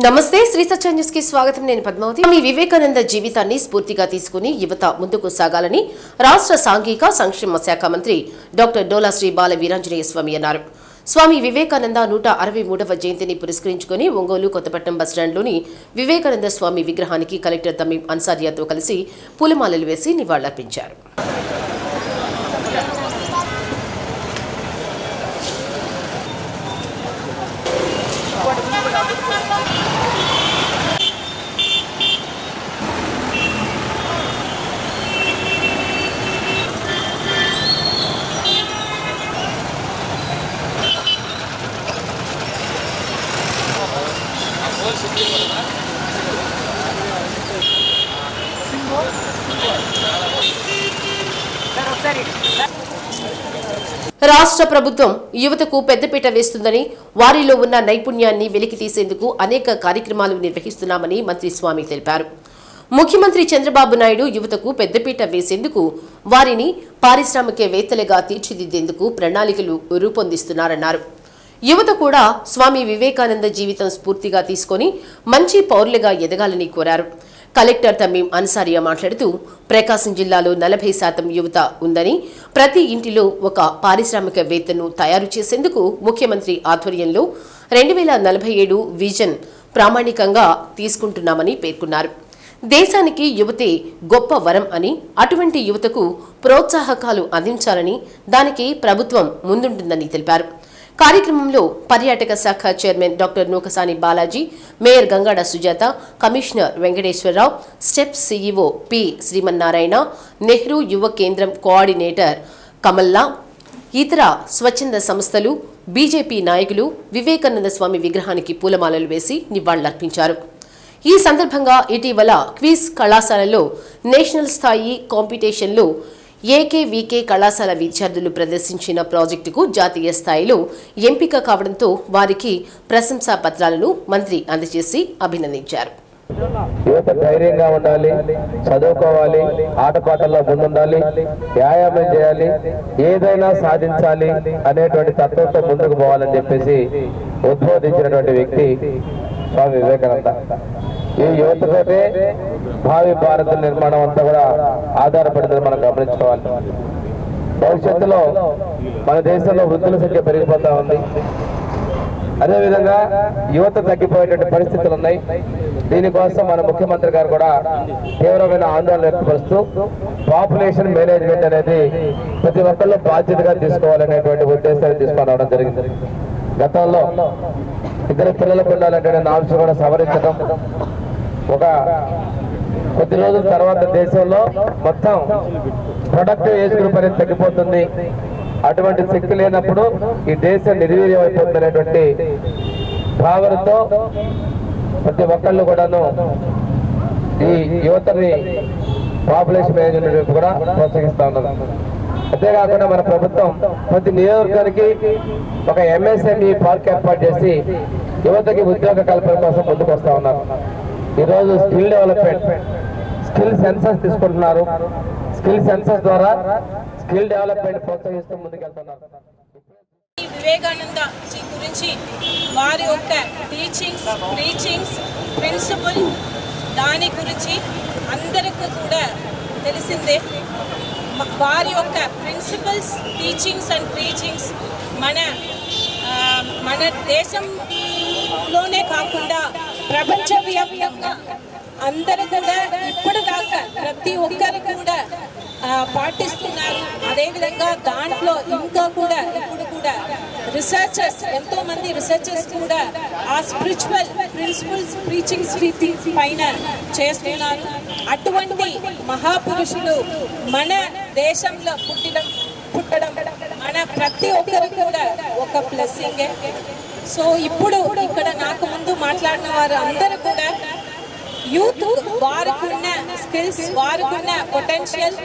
నమస్తే శ్రీ సత్య న్యూస్ కి స్వాగతం. నేను పద్మావతి. స్వామి వివేకానంద జీవితాన్ని స్ఫూర్తిగా తీసుకుని యువత ముందుకు సాగాలని రాష్ట్ర సాంఘిక సంక్షేమ శాఖ మంత్రి డాక్టర్ డోలా శ్రీ బాల వీరాంజనేయ స్వామి అన్నారు. స్వామి వివేకానంద 163వ జయంతిని పురస్కరించుకుని ఒంగోలు కొత్తపట్నం బస్టాండ్లోని వివేకానంద స్వామి విగ్రహానికి కలెక్టర్ తమీం అన్సారియాతో కలిసి పూలమాలలు వేసి నివాళులర్పించారు. రాష్ట్ర ప్రభుత్వం యువతకు పెద్దపీట వేస్తుందని, వారిలో ఉన్న నైపుణ్యాన్ని వెలికితీసేందుకు అనేక కార్యక్రమాలు నిర్వహిస్తున్నామని మంత్రి స్వామి తెలిపారు. ముఖ్యమంత్రి చంద్రబాబు నాయుడు యువతకు పెద్దపీట వేసేందుకు, వారిని పారిశ్రామికవేత్తలుగా తీర్చిదిద్దేందుకు ప్రణాళికలు రూపొందిస్తున్నారన్నారు. యువత కూడా స్వామి వివేకానంద జీవితం స్ఫూర్తిగా తీసుకుని మంచి పౌరులుగా ఎదగాలని కోరారు. కలెక్టర్ తమీం అన్సారియా మాట్లాడుతూ, ప్రకాశం జిల్లాలో 40% యువత ఉందని, ప్రతి ఇంటిలో ఒక పారిశ్రామికవేత్తను తయారు చేసేందుకు ముఖ్యమంత్రి ఆధ్వర్యంలో 2047 విజన్ ప్రామాణికంగా తీసుకుంటున్నామని పేర్కొన్నారు. దేశానికి యువతే గొప్ప వరం అని, అటువంటి యువతకు ప్రోత్సాహకాలు అందించాలని, దానికి ప్రభుత్వం ముందుంటుందని తెలిపారు. కార్యక్రమంలో పర్యాటక శాఖ chairman doctor Nukasani Balaji, mayor Gangada Sujatha, commissioner Venkateswararao, step CEO P Srimannarayana, Nehru Yuva Kendram coordinator కమల్లా, ఇతర స్వచ్ఛంద సంస్థలు, బీజేపీ నాయకులు వివేకానంద స్వామి విగ్రహానికి పూలమాలలు వేసి నివాళులర్పించారు. ఈ సందర్భంగా ఇటీవల క్విజ్ కళాశాలలో నేషనల్ స్థాయి కాంపిటీషన్లో ఏకేవీకే కళాశాల విద్యార్థులు ప్రదర్శించిన ప్రాజెక్టుకు జాతీయ స్థాయిలో ఎంపిక కావడంతో వారికి ప్రశంసా పత్రాలను మంత్రి అందజేసి అభినందించారు. యువత ధైర్యంగా ఉండాలి, చదువుకోవాలి, ఆటపాటల్లో ముందుండాలి, వ్యాయామం చేయాలి, ఏదైనా సాధించాలి అనేటువంటి తత్వంతో ముందుకు పోవాలని చెప్పేసి ఉద్బోధించినటువంటి వ్యక్తి స్వామి వివేకానంద. ఈ యువతతోటే భావి భారత నిర్మాణం అంతా కూడా ఆధారపడిందని మనం గమనించుకోవాలి. భవిష్యత్తులో మన దేశంలో వృద్ధుల సంఖ్య పెరిగిపోతా ఉంది. అదేవిధంగా యువత తగ్గిపోయేటువంటి పరిస్థితులు ఉన్నాయి. దీనికోసం మన ముఖ్యమంత్రి గారు కూడా తీవ్రమైన ఆందోళన వ్యక్తపరుస్తూ పాపులేషన్ మేనేజ్మెంట్ అనేది ప్రతి ఒక్కళ్ళు బాధ్యతగా తీసుకోవాలనేటువంటి ఉద్దేశాన్ని తీసుకొని రావడం జరిగింది. గతంలో ఇద్దరు పిల్లలకు ఉండాలంటే నామ్స్ కూడా సవరించడం, ఒక కొద్ది రోజుల తర్వాత దేశంలో మొత్తం ప్రొడక్టివ్ ఏజ్ గ్రూప్ అనేది తగ్గిపోతుంది. అటువంటి శక్తి లేనప్పుడు ఈ దేశం నిర్వీర్యం అయిపోతుంది అనేటువంటి భావనతో ప్రతి ఒక్కళ్ళు కూడాను ఈ యువతని పాపులేషన్ మేనేజ్మెంట్ కూడా ప్రోత్సహిస్తా ఉన్నారు. అంతేకాకుండా మన ప్రభుత్వం ప్రతి నియోజకవర్గానికి ఒక ఎంఎస్ఎంఈ పార్క్ ఏర్పాటు చేసి యువతకి ఉద్యోగ కల్పన కోసం ముందుకు వస్తా ఉన్నారు. ఈరోజు స్కిల్ డెవలప్మెంట్, స్కిల్ సెన్సస్ తీసుకుంటున్నారు. స్కిల్ సెన్సస్ ద్వారా స్కిల్ డెవలప్మెంట్ ప్రోత్సహిస్తూ ముందుకెళ్తున్నారు. వివేకానంద జీ గురించి వారి యొక్క టీచింగ్స్, ప్రీచింగ్స్, ప్రిన్సిపల్ దాని గురించి అందరికీ కూడా తెలిసిందే. వారి యొక్క ప్రిన్సిపల్స్, టీచింగ్స్ అండ్ ప్రీచింగ్స్ మన దేశంలోనే కాకుండా ప్రపంచవ్యాప్తంగా అందరూ కూడా ఇప్పటిదాకా ప్రతి ఒక్కరు కూడా పాటిస్తున్నారు. అదేవిధంగా దాంట్లో ఇంకా కూడా ఇప్పుడు కూడా రీసెర్చర్స్, ఎంతోమంది రీసెర్చర్స్ కూడా ఆ స్పిరిచువల్ ప్రిన్సిపల్స్, ప్రీచింగ్స్ పైన చేస్తున్నారు. అటువంటి మహాపురుషులు మన దేశంలో పుట్టడం మన ప్రతి ఒక్కరు కూడా ఒక బ్లెస్సింగే. సో ఇప్పుడు ఇక్కడ నాకు ముందు మాట్లాడిన వారు అందరూ కూడా యూత్, వారికి ఉన్న స్కిల్స్, వారికి ఉన్న పొటెన్షియల్,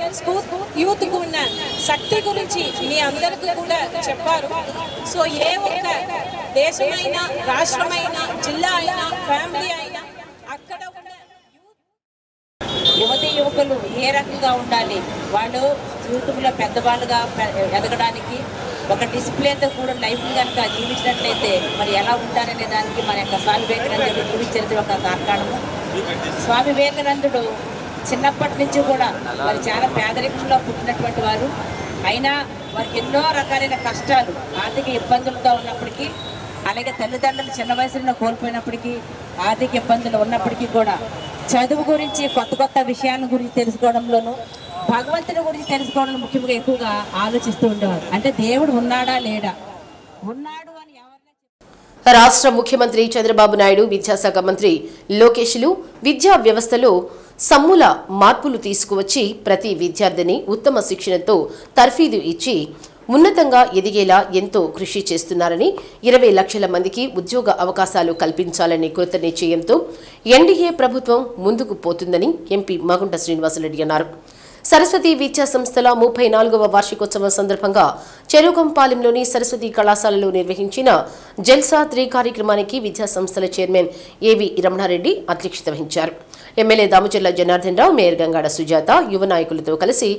యూత్కు ఉన్న శక్తి గురించి మీ అందరికీ కూడా చెప్పారు. సో ఏ ఒక్క దేశమైనా, రాష్ట్రమైనా, జిల్లా అయినా, ఫ్యామిలీ అయినా అక్కడ ఉన్న యువతి యువకులు ఏ రకంగా ఉండాలి, వాళ్ళు జీవితంలో పెద్దవాళ్ళుగా ఎదగడానికి ఒక డిసిప్లిన్తో కూడా లైఫ్ కనుక జీవించినట్లయితే మరి ఎలా ఉంటారనే దానికి మన యొక్క స్వామి వివేకానందుడు గురించి చరిత్ర ఒక కారణము. స్వామి వివేకానందుడు చిన్నప్పటి నుంచి కూడా మరి చాలా పేదరికంలో పుట్టినటువంటి వారు. అయినా వారికి ఎన్నో రకాలైన కష్టాలు, ఆర్థిక ఇబ్బందులతో ఉన్నప్పటికీ, అలాగే తల్లిదండ్రులు చిన్న వయసులో కోల్పోయినప్పటికీ, ఆర్థిక ఇబ్బందులు ఉన్నప్పటికీ కూడా చదువు గురించి కొత్త కొత్త విషయాల గురించి తెలుసుకోవడంలోనూ, భగవంతుని గురించి తెలుసుకోవడం ముఖ్యంగా ఎక్కువగా ఆలోచిస్తూ ఉండేవారు. అంటే దేవుడు ఉన్నాడా లేడా, ఉన్నాడు అని ఎవరైనా. రాష్ట్ర ముఖ్యమంత్రి చంద్రబాబు నాయుడు, విద్యాశాఖ మంత్రి లోకేష్లు విద్యా వ్యవస్థలో సమూల మార్పులు తీసుకువచ్చి ప్రతి విద్యార్థిని ఉత్తమ శిక్షణతో తర్ఫీదు ఇచ్చి ఉన్నతంగా ఎదిగేలా ఎంతో కృషి చేస్తున్నారని, 20 లక్షల మందికి ఉద్యోగ అవకాశాలు కల్పించాలని కృత నిశ్చయంతో ఎన్డీఏ ప్రభుత్వం ముందుకు పోతుందని ఎంపీ మాగుంట శ్రీనివాసరెడ్డి అన్నారు. సరస్వతి విద్యా సంస్థల 34వ వార్షికోత్సవం సందర్భంగా చెరుకంపాలెంలోని సరస్వతి కళాశాలలో నిర్వహించిన జల్సా 3 కార్యక్రమానికి విద్యా సంస్థల చైర్మన్ ఏవి రమణారెడ్డి అధ్యక్షత వహించారు. ఎమ్మెల్యే దామచర్ల జనార్దన్ రావు, మేయర్ గంగాడ సుజాత, యువ నాయకులతో కలిసి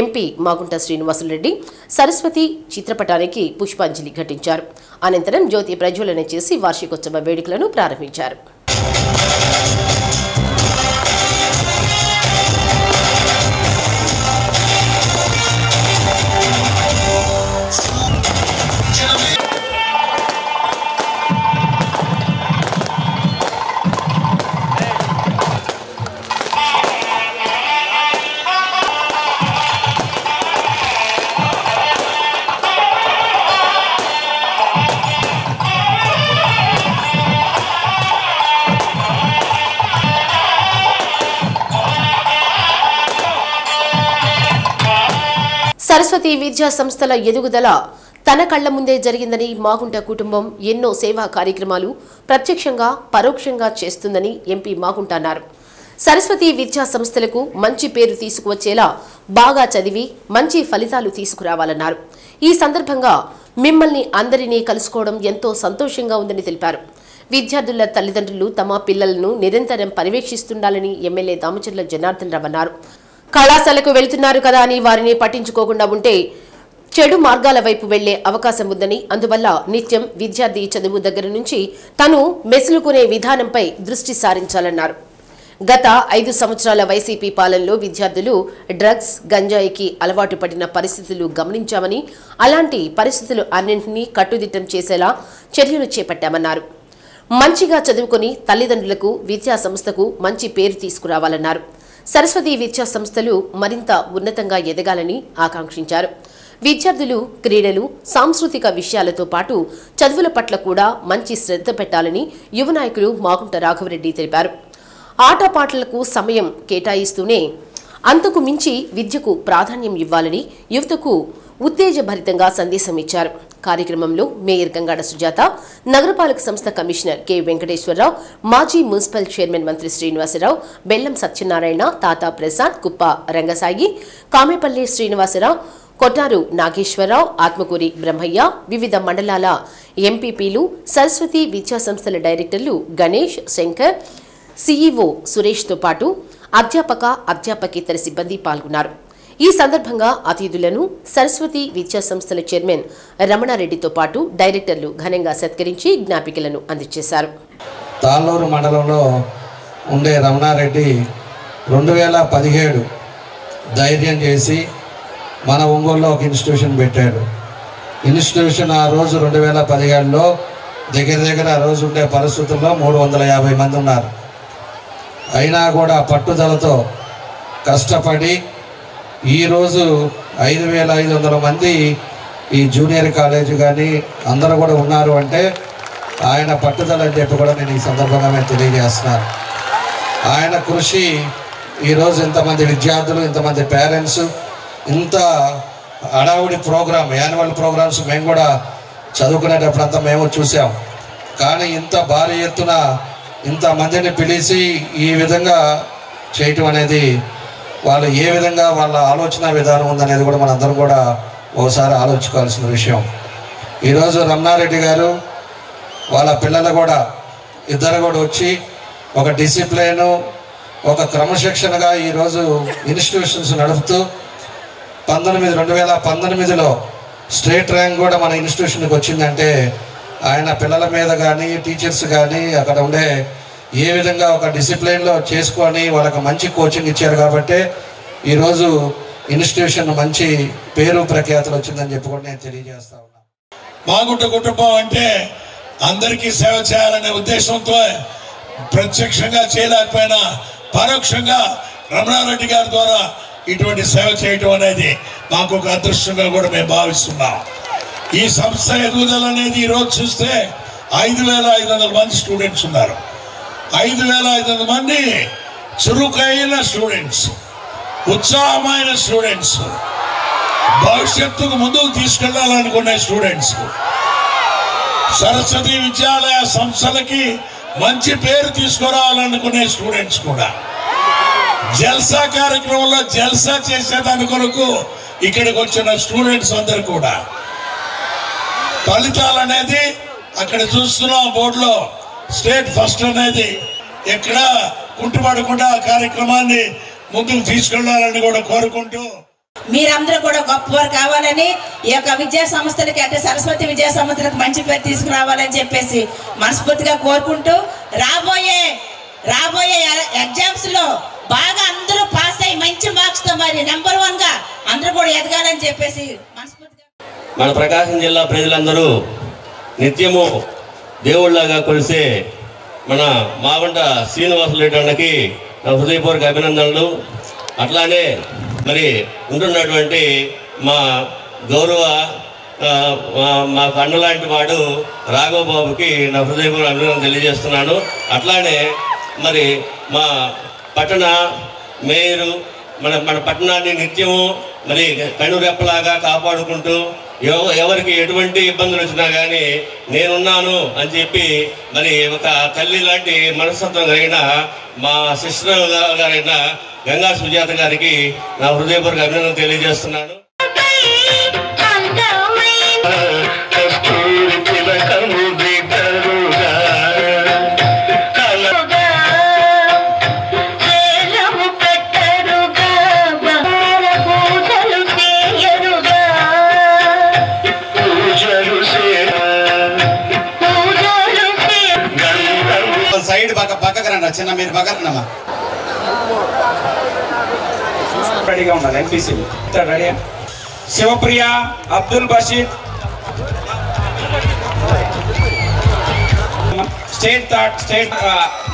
ఎంపీ మాగుంట శ్రీనివాసరెడ్డి సరస్వతి చిత్రపటానికి పుష్పాంజలి ఘటించారు. అనంతరం జ్యోతి ప్రజ్వలన చేసి వార్షికోత్సవ వేడుకలను ప్రారంభించారు. సరస్వతి విద్యా సంస్థల ఎదుగుదల తన కళ్ల ముందే జరిగిందని మాగుంట కుటుంబం ఎన్నో సేవా కార్యక్రమాలు ప్రత్యక్షంగా పరోక్షంగా చేస్తుందని ఎంపీ మాగుంట అన్నారు. సరస్వతి విద్యా సంస్థలకు మంచి పేరు తీసుకువచ్చేలా బాగా చదివి మంచి ఫలితాలు తీసుకురావాలన్నారు. ఈ సందర్భంగా మిమ్మల్ని అందరినీ కలుసుకోవడం ఎంతో సంతోషంగా ఉందని తెలిపారు. విద్యార్థుల తల్లిదండ్రులు తమ పిల్లలను నిరంతరం పర్యవేక్షిస్తుండాలని ఎమ్మెల్యే దామచర్ల జనార్దన్ రావు అన్నారు. కళాశాలకు వెళ్తున్నారు కదా అని వారిని పట్టించుకోకుండా ఉంటే చెడు మార్గాల వైపు వెళ్లే అవకాశం ఉందని, అందువల్ల నిత్యం విద్యార్థి చదువు దగ్గర నుంచి తను మెసులుకునే విధానంపై దృష్టి సారించాలన్నారు. గత 5 సంవత్సరాల వైసీపీ పాలనలో విద్యార్థులు డ్రగ్స్, గంజాయికి అలవాటు పడిన పరిస్థితులు గమనించామని, అలాంటి పరిస్థితులు అన్నింటినీ కట్టుదిట్టం చేసేలా చర్యలు చేపట్టామన్నారు. మంచిగా చదువుకొని తల్లిదండ్రులకు, విద్యా సంస్థకు మంచి పేరు తీసుకురావాలన్నారు. సరస్వతి విద్యా సంస్థలు మరింత ఉన్నతంగా ఎదగాలని ఆకాంక్షించారు. విద్యార్థులు క్రీడలు, సాంస్కృతిక విషయాలతో పాటు చదువుల పట్ల కూడా మంచి శ్రద్ధ పెట్టాలని యువ నాయకులు మాగుంట రాఘవరెడ్డి తెలిపారు. ఆటపాటలకు సమయం కేటాయిస్తూనే అంతకు మించి విద్యకు ప్రాధాన్యం ఇవ్వాలని యువతకు ఉత్తేజభరితంగా సందేశం ఇచ్చారు. కార్యక్రమంలో మేయర్ గంగాడ సుజాత, నగరపాలక సంస్థ కమిషనర్ కె వెంకటేశ్వరరావు, మాజీ మున్సిపల్ చైర్మన్ మంత్రి శ్రీనివాసరావు, బెల్లం సత్యనారాయణ, తాతా ప్రసాద్, కుప్ప రంగసాయి, కామేపల్లి శ్రీనివాసరావు, కొట్టారు నాగేశ్వరరావు, ఆత్మకూరి బ్రహ్మయ్య, వివిధ మండలాల ఎంపీపీలు, సరస్వతి విద్యా సంస్థల డైరెక్టర్లు గణేష్, శంకర్, సీఈఓ సురేష్తో పాటు అధ్యాపకేతర సిబ్బంది పాల్గొన్నారు. ఈ సందర్భంగా అతిథులను సరస్వతి విద్యా సంస్థల చైర్మన్ రమణారెడ్డితో పాటు డైరెక్టర్లు ఘనంగా సత్కరించి జ్ఞాపికలను అందజేశారు. తాళ్ళూరు మండలంలో ఉండే రమణారెడ్డి 2017 ధైర్యం చేసి మన ఒంగోలులో ఒక ఇన్స్టిట్యూషన్ పెట్టాడు. ఇన్స్టిట్యూషన్ ఆ రోజు 2017లో దగ్గర ఆ రోజు ఉండే పరిస్థితుల్లో 350 మంది ఉన్నారు. అయినా కూడా పట్టుదలతో కష్టపడి ఈరోజు 5500 మంది ఈ జూనియర్ కాలేజ్ కానీ అందరూ కూడా ఉన్నారు అంటే ఆయన పట్టుదల అని చెప్పి కూడా నేను ఈ సందర్భంగా నేను తెలియజేస్తున్నాను. ఆయన కృషి ఈరోజు ఇంతమంది విద్యార్థులు, ఇంతమంది పేరెంట్స్, ఇంత హడావుడి ప్రోగ్రామ్, యాన్యువల్ ప్రోగ్రామ్స్ మేము కూడా చదువుకునేటప్పుడంతా మేము చూసాం. కానీ ఇంత భారీ ఎత్తున ఇంతమందిని పిలిచి ఈ విధంగా చేయటం అనేది వాళ్ళు ఏ విధంగా వాళ్ళ ఆలోచన విధానం ఉందనేది కూడా మనందరం కూడా ఒకసారి ఆలోచించుకోవాల్సిన విషయం. ఈరోజు రమణారెడ్డి గారు వాళ్ళ పిల్లలు కూడా ఇద్దరు కూడా వచ్చి ఒక డిసిప్లైను, ఒక క్రమశిక్షణగా ఈరోజు ఇన్స్టిట్యూషన్స్ నడుపుతూ 2019లో స్టేట్ ర్యాంక్ కూడా మన ఇన్స్టిట్యూషన్కి వచ్చిందంటే ఆయన పిల్లల మీద కానీ టీచర్స్ కానీ అక్కడ ఉండే ఏ విధంగా ఒక డిసిప్లిన్లో చేసుకొని వాళ్ళకి మంచి కోచింగ్ ఇచ్చారు కాబట్టి ఈరోజు ఇన్స్టిట్యూషన్ మంచి పేరు ప్రఖ్యాతులు వచ్చిందని చెప్పి కూడా నేను తెలియజేస్తా ఉన్నాను. మాగుంట కుటుంబం అంటే అందరికీ సేవ చేయాలనే ఉద్దేశంతో ప్రత్యక్షంగా చేయలేకపోయినా పరోక్షంగా రమణారెడ్డి గారి ద్వారా ఇటువంటి సేవ చేయటం అనేది మాకు ఒక అదృష్టంగా కూడా మేము భావిస్తున్నాం. ఈ సంస్థ ఎదుగుదల అనేది ఈరోజు చూస్తే 5,500 మంది స్టూడెంట్స్ ఉన్నారు. 5,500 మంది చురుకైన స్టూడెంట్స్, ఉత్సాహమైన స్టూడెంట్స్, భవిష్యత్తుకు ముందుకు తీసుకెళ్లాలనుకునే స్టూడెంట్స్, సరస్వతి విద్యాలయ సంస్థలకి మంచి పేరు తీసుకురావాలనుకునే స్టూడెంట్స్ కూడా జల్సా కార్యక్రమంలో జల్సా చేసేదాని కొరకు ఇక్కడికి వచ్చిన స్టూడెంట్స్ అందరు కూడా ఫలితాలు అనేది అక్కడ చూస్తున్నాం బోర్డులో స్టేట్ ఫస్ట్ అనేది ఎక్కడ కుంటుపడకుండా ఆ కార్యక్రమాన్ని ముందుకు తీసుకెళ్లాలని కూడా కోరుకుంటూ మీరందరూ కూడా గొప్పవారు కావాలని ఈ యొక్క విద్యా సంస్థలకి అంటే సరస్వతి విద్యా సంస్థలకు మంచి పేరు తీసుకురావాలని చెప్పేసి మనస్ఫూర్తిగా కోరుకుంటూ రాబోయే ఎగ్జామ్స్ లో బాగా అందరూ పాస్ అయ్యి మంచి మార్క్స్ తో మరి నెంబర్ 1 గా అందరూ కూడా ఎదగాలని చెప్పేసి మనస్ఫూర్తిగా మన ప్రకాశం జిల్లా ప్రజలందరూ నిత్యము దేవుళ్ళగా కొలిసే మన మాగుంట శ్రీనివాసరెడ్డి అన్నకి నా హృదయపూర్వక అభినందనలు. అట్లానే మరి ఉంటున్నటువంటి మా గౌరవ మాకు అన్నలాంటి వాడు రాఘవబాబుకి నా హృదయపూర్వక అభినందనలు తెలియజేస్తున్నాను. అట్లానే మరి మా పట్టణ మేయరు మన పట్టణాన్ని నిత్యము మరి కనురెప్పలాగా కాపాడుకుంటూ ఎవరికి ఎటువంటి ఇబ్బందులు వచ్చినా కానీ నేనున్నాను అని చెప్పి మరి ఒక తల్లి లాంటి మనస్తత్వం కలిగిన మా సిస్టర్ గారైన గంగా సుజాత గారికి నా హృదయపూర్వక అభినందనలు తెలియజేస్తున్నాను. సైడ్ పక్కకు రండి చిన్న మీరు పక్కనమ్మా రెడీగా ఉండాలి. MPC ready Shivapriya Abdul Basheed state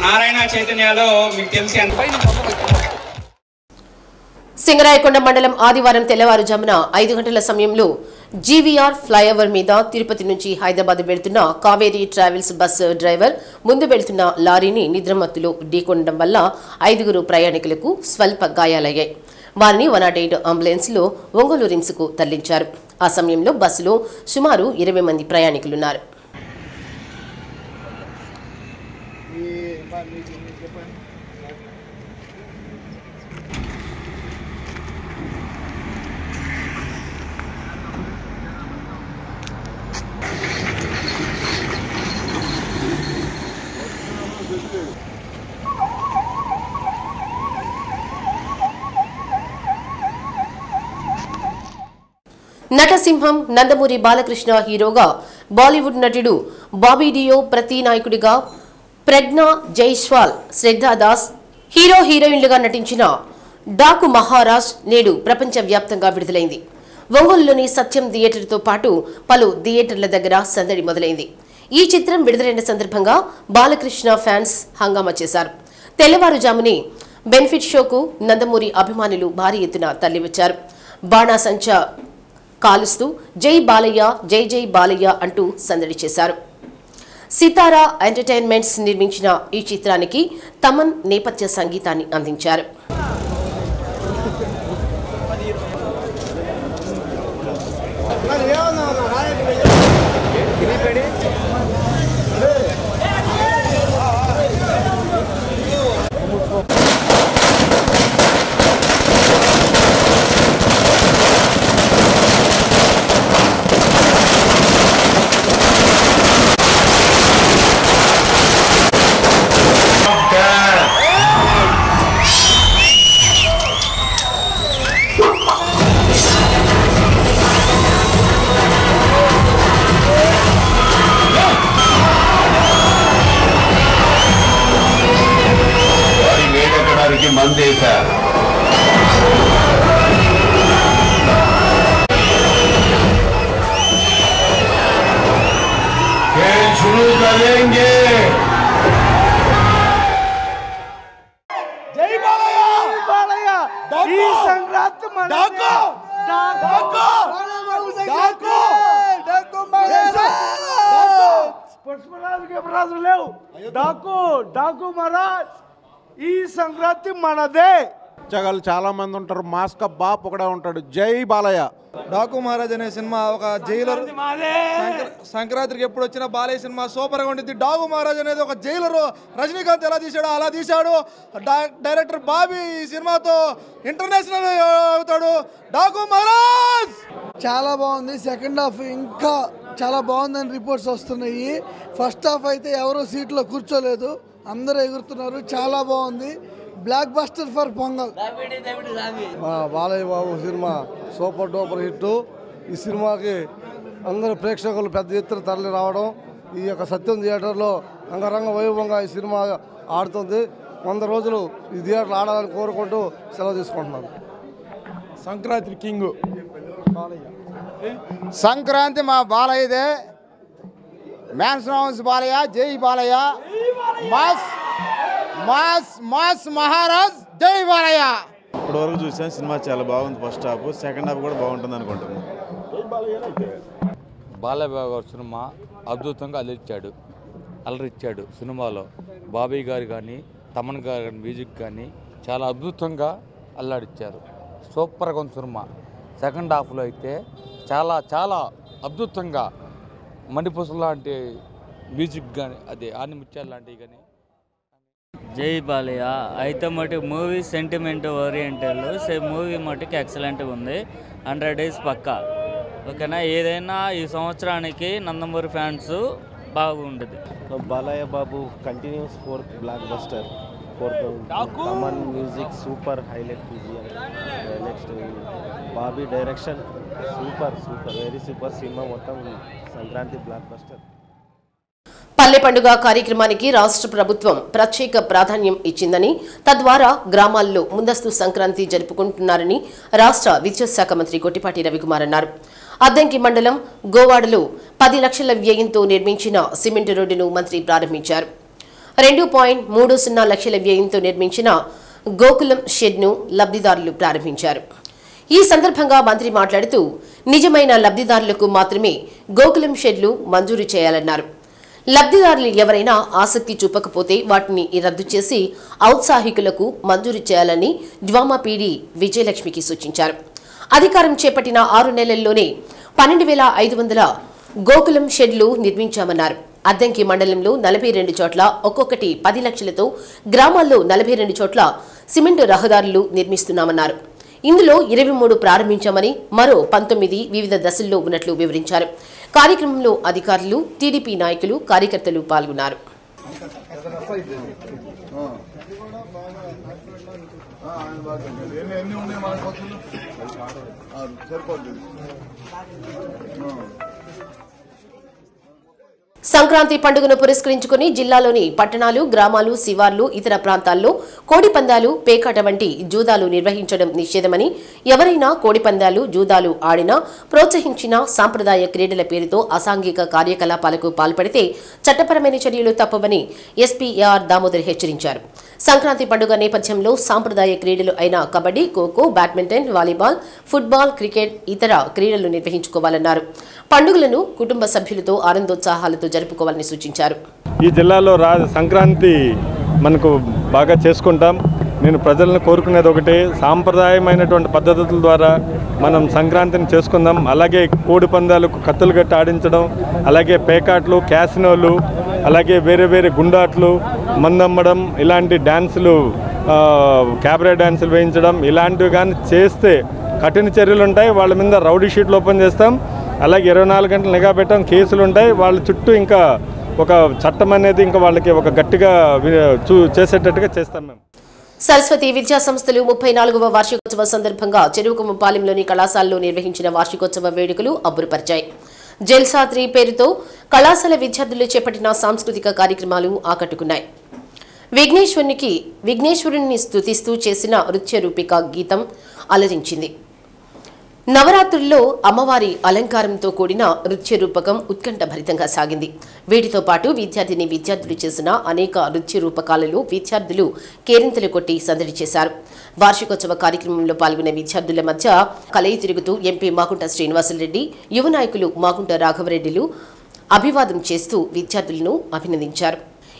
Narayana చైతన్యలో మీకు తెలిసి సింగరాయకొండ మండలం ఆదివారం తెల్లవారుజామున 5 గంటల సమయంలో జీవీఆర్ ఫ్లైఓవర్ మీద తిరుపతి నుంచి హైదరాబాద్ వెళ్తున్న కావేరీ ట్రావెల్స్ బస్సు డ్రైవర్ ముందు వెళ్తున్న లారీని నిద్రమత్తులో ఢీకొనడం వల్ల 5గురు ప్రయాణికులకు స్వల్ప గాయాలయ్యాయి. వారిని 108 అంబులెన్స్లో ఒంగోలు రిమ్స్కు తరలించారు. ఆ సమయంలో బస్సులో సుమారు 20 మంది ప్రయాణికులున్నారు. నటసింహం నందమూరి బాలకృష్ణ హీరోగా బాలీవుడ్ నటుడు బాబీ డియో ప్రతి నాయకుడిగా ప్రజ్ఞా జైస్వాల్ శ్రద్ధాదాస్ హీరోయిన్లుగా నటించిన డాకు మహారాజ్ నేడు ప్రపంచవ్యాప్తంగా విడుదలైంది. ఒంగోలులోని సత్యం థియేటర్తో పాటు పలు థియేటర్ల దగ్గర సందడి మొదలైంది. ఈ చిత్రం విడుదలైన సందర్భంగా బాలకృష్ణ ఫ్యాన్స్ హంగామా చేశారు. తెల్లవారుజామునే బెనిఫిట్ షోకు నందమూరి అభిమానులు భారీ ఎత్తున తరలివచ్చారు. బాణాసంచా కాలుస్తూ జై బాలయ్య జై జై బాలయ్య అంటూ సందడి చేశారు. సితారా ఎంటర్టైన్మెంట్స్ నిర్మించిన ఈ చిత్రానికి తమన్ నేపథ్య సంగీతాన్ని అందించారు. చేయడానికి మందేశారు. खेल शुरू करेंगे. जय बालया बालया ई संक्रांत डाको डाको डाको डाको पुष्पराज के अपराध लेव डाको डाको महाराज ఈ సంక్రాంతి మనదే. జగలు చాలా మంది ఉంటారు, మాస్క బాప్ ఒకడే ఉంటాడు. జై బాలయ్య. డాకు మహారాజ్ అనే సినిమా ఒక జైలర్, సంక్రాంతికి ఎప్పుడు వచ్చినా బాలయ్య సినిమా సూపర్గా ఉంటుంది. డాకు మహారాజ్ అనేది ఒక జైలరు, రజనీకాంత్ ఎలా తీశాడో అలా తీశాడు. డైరెక్టర్ బాబీ ఈ సినిమాతో ఇంటర్నేషనల్ అవుతాడు. డాకు మహారాజ్ చాలా బాగుంది. సెకండ్ హాఫ్ ఇంకా చాలా బాగుందని రిపోర్ట్స్ వస్తున్నాయి. ఫస్ట్ హాఫ్ అయితే ఎవరో సీట్లో కూర్చోలేదు, అందరూ ఎగురుతున్నారు. చాలా బాగుంది. Block buster for pongal. Balayya Babu cinema super duper hit. ఈ సినిమాకి అందరూ ప్రేక్షకులు పెద్ద ఎత్తున తరలి రావడం, ఈ యొక్క సత్యం థియేటర్లో అంగరంగ వైభవంగా ఈ సినిమా ఆడుతుంది. 100 రోజులు ఈ థియేటర్లు ఆడాలని కోరుకుంటూ సెలవు తీసుకుంటున్నాను. సంక్రాంతి కింగ్ సంక్రాంతి మా బాలయ్యదే. మ్యాన్స్ హౌస్ బాలయ్య, జై Balayya. Mass mass mass Maharaj, జై బాలయ్య. ఇప్పటి వరకు చూసాను, సినిమా చాలా బాగుంది. ఫస్ట్ హాఫ్, సెకండ్ హాఫ్ కూడా బాగుంటుంది అనుకుంటున్నాను. బాలయ్య గారి సినిమా అద్భుతంగా అలరిచ్చాడు. సినిమాలో బాబీ గారు కానీ తమన్ గారు కానీ మ్యూజిక్ కానీ చాలా అద్భుతంగా అల్లాడిచ్చారు. సూపర్గా ఉంది సినిమా. సెకండ్ హాఫ్లో అయితే చాలా చాలా అద్భుతంగా మణిపూస లాంటి మ్యూజిక్ కానీ అదే ఆనిముత్యాలు లాంటివి కానీ. జై బాలయ్య అయితే మటుకు మూవీ సెంటిమెంట్ ఓరియంటల్ మూవీ మటుకు ఎక్సలెంట్గా ఉంది. 100 days పక్కా. ఓకేనా. ఏదైనా ఈ సంవత్సరానికి నందమూరి ఫ్యాన్స్ బాగుంటుంది. Balayya Babu continues 4th blockbuster. 4th Thaman music super highlight visual. Next Bobby direction super very super. Cinema మొత్తం సంక్రాంతి బ్లాక్ బస్టర్. పల్లె పండుగ కార్యక్రమానికి రాష్ట్ర ప్రభుత్వం ప్రత్యేక ప్రాధాన్యం ఇచ్చిందని, తద్వారా గ్రామాల్లో ముందస్తు సంక్రాంతి జరుపుకుంటున్నారని రాష్ట్ర విద్యుత్ మంత్రి గొట్టిపాటి రవికుమార్ అన్నారు. అద్దంకి మండలం గోవాడలో 10 లక్షల వ్యయంతో నిర్మించిన సిమెంట్ రోడ్డును మంత్రి ప్రారంభించారు. 2.30 లక్షల వ్యయంతో నిర్మించిన గోకులం షెడ్ను లబ్ధిదారులు ప్రారంభించారు. ఈ సందర్భంగా మంత్రి మాట్లాడుతూ నిజమైన లబ్ధిదారులకు మాత్రమే గోకులం షెడ్లు మంజూరు చేయాలన్నారు. లబ్ధిదారులు ఎవరైనా ఆసక్తి చూపకపోతే వాటిని రద్దు చేసి ఔత్సాహికులకు మంజూరు చేయాలని డ్వామా పీడీ విజయలక్ష్మికి సూచించారు. అధికారం చేపట్టిన 6 నెలల్లోనే 12,500 గోకులం షెడ్లు నిర్మించామన్నారు. అద్దంకి మండలంలో 42 చోట్ల ఒక్కొక్కటి 10 లక్షలతో, గ్రామాల్లో 42 చోట్ల సిమెంటు రహదారులు నిర్మిస్తున్నామన్నారు. ఇందులో 23 ప్రారంభించామని, మరో 19 వివిధ దశల్లో ఉన్నట్లు వివరించారు. కార్యక్రమంలో అధికారులు, టీడీపీ నాయకులు, కార్యకర్తలు పాల్గొన్నారు. సంక్రాంతి పండుగను పురస్కరించుకుని జిల్లాలోని పట్టణాలు, గ్రామాలు, శివార్లు, ఇతర ప్రాంతాల్లో కోడిపందాలు, పేకాట వంటి జూదాలు నిర్వహించడం నిషేధమని, ఎవరైనా కోడిపందాలు, జూదాలు ఆడినా, ప్రోత్సహించినా సాంప్రదాయ క్రీడల పేరుతో అసాంఘిక కార్యకలాపాలకు పాల్పడితే చట్టపరమైన చర్యలు తప్పవని ఎస్పీ ఏఆర్ దామోదర్ హెచ్చరించారు. సంక్రాంతి పండుగ నేపథ్యంలో సాంప్రదాయ క్రీడలు అయిన kabaddi, kho kho, badminton, volleyball, football, cricket, ఇతర క్రీడలు నిర్వహించుకోవాలన్నారు. పండుగలను కుటుంబ సభ్యులతో ఆనందోత్సాహాలతో జరుపుకోవాలని సూచించారు. ఈ జిల్లాలో సంక్రాంతి మనకు బాగా చేసుకుంటాం. నేను ప్రజలను కోరుకునేది ఒకటే, సాంప్రదాయమైనటువంటి పద్ధతుల ద్వారా మనం సంక్రాంతిని చేసుకుందాం. అలాగే కోడి పందాలకు కత్తులు కట్టి ఆడించడం, అలాగే పేకాట్లు, క్యాసినోలు, అలాగే వేరే వేరే గుండాట్లు, మందమ్మడం, ఇలాంటి డ్యాన్సులు, క్యాబరే డ్యాన్సులు వేయించడం, ఇలాంటివి కానీ చేస్తే కఠిన చర్యలు ఉంటాయి. వాళ్ళ మీద రౌడీ షీట్లు ఓపెన్ చేస్తాం. అలాగే 24 గంటలు నిఘా పెట్టాం, కేసులు ఉంటాయి. వాళ్ళ చుట్టూ ఇంకా ఒక చట్టం అనేది ఇంకా వాళ్ళకి ఒక గట్టిగా చేసేటట్టుగా చేస్తాం. మేము సరస్వతి విద్యా సంస్థలు 34వ వార్షికోత్సవ సందర్భంగా చెరువుకుమ్మపాలెంలోని కళాశాలలో నిర్వహించిన వార్షికోత్సవ వేడుకలు అబ్బురుపరిచాయి. జల్సాత్రి పేరుతో కళాశాల విద్యార్థులు చేపట్టిన సాంస్కృతిక కార్యక్రమాలు ఆకట్టుకున్నాయి. విఘ్నేశ్వరుని స్తుతిస్తూ చేసిన నృత్య రూపిక గీతం అలరించింది. నవరాత్రుల్లో అమ్మవారి అలంకారంతో కూడిన నృత్య రూపకం ఉత్కంఠభరితంగా సాగింది. వీటితో పాటు విద్యార్థులు చేసిన అనేక నృత్య రూపకాలలో విద్యార్థులు కేరింతలు కొట్టి సందడి చేశారు. వార్షికోత్సవ కార్యక్రమంలో పాల్గొన్న విద్యార్థుల మధ్య కలయి తిరుగుతూ ఎంపీ మాగుంట శ్రీనివాసరెడ్డి, యువ నాయకులు మాగుంట రాఘవరెడ్డిలు అభివాదం చేస్తూ విద్యార్థులను అభినందించారు.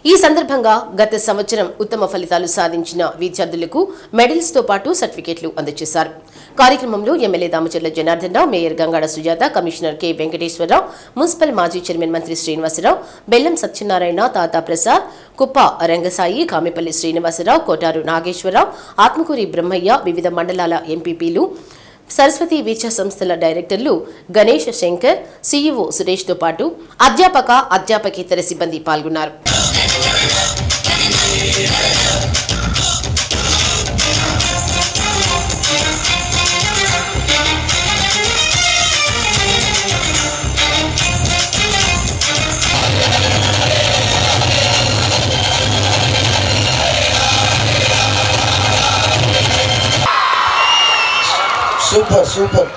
ఈ సందర్భంగా గత సంవత్సరం ఉత్తమ ఫలితాలు సాధించిన విద్యార్థులకు మెడల్స్ తో పాటు సర్టిఫికెట్లు అందజేశారు. కార్యక్రమంలో MLA Damacharla Janardhan Rao, mayor Gangada Sujatha, commissioner K Venkateswara Rao, municipal మాజీ చైర్మన్ మంత్రి శ్రీనివాసరావు, బెల్లం సత్యనారాయణ, తాతా ప్రసాద్, కుప్ప రంగసాయి, కామెపల్లి శ్రీనివాసరావు, కోటారు నాగేశ్వరరావు, ఆత్మకూరి బ్రహ్మయ్య, వివిధ మండలాల ఎంపీపీలు, సరస్వతి విద్యా సంస్థల డైరెక్టర్లు గణేష్ శంకర్, సీఈఓ సురేష్ తో పాటు అధ్యాపకేతర సిబ్బంది పాల్గొన్నారు. సూపర్ సూపర్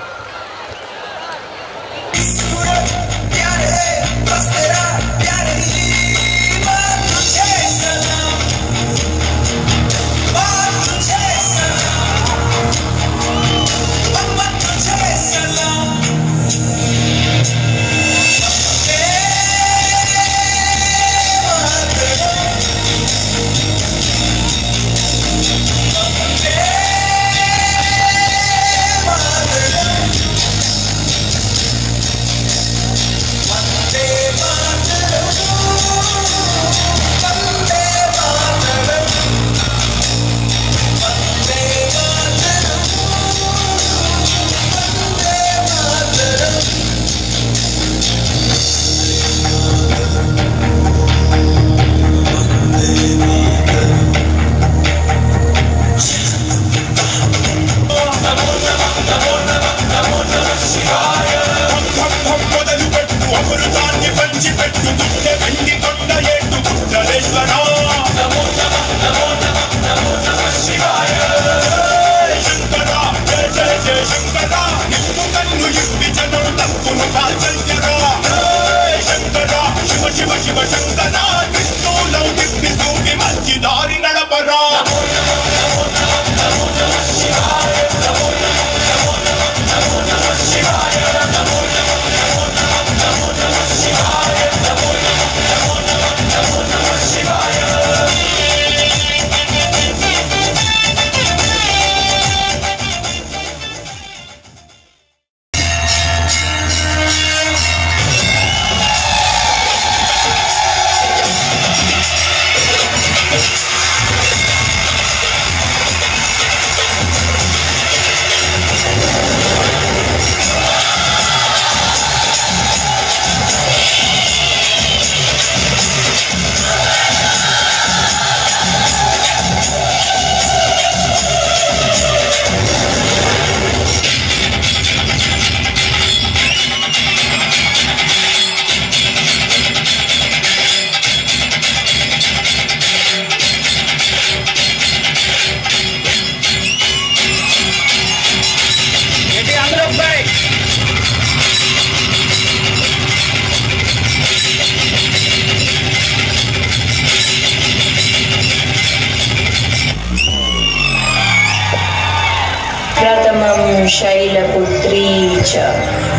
प्रथमं शैलपुत्री च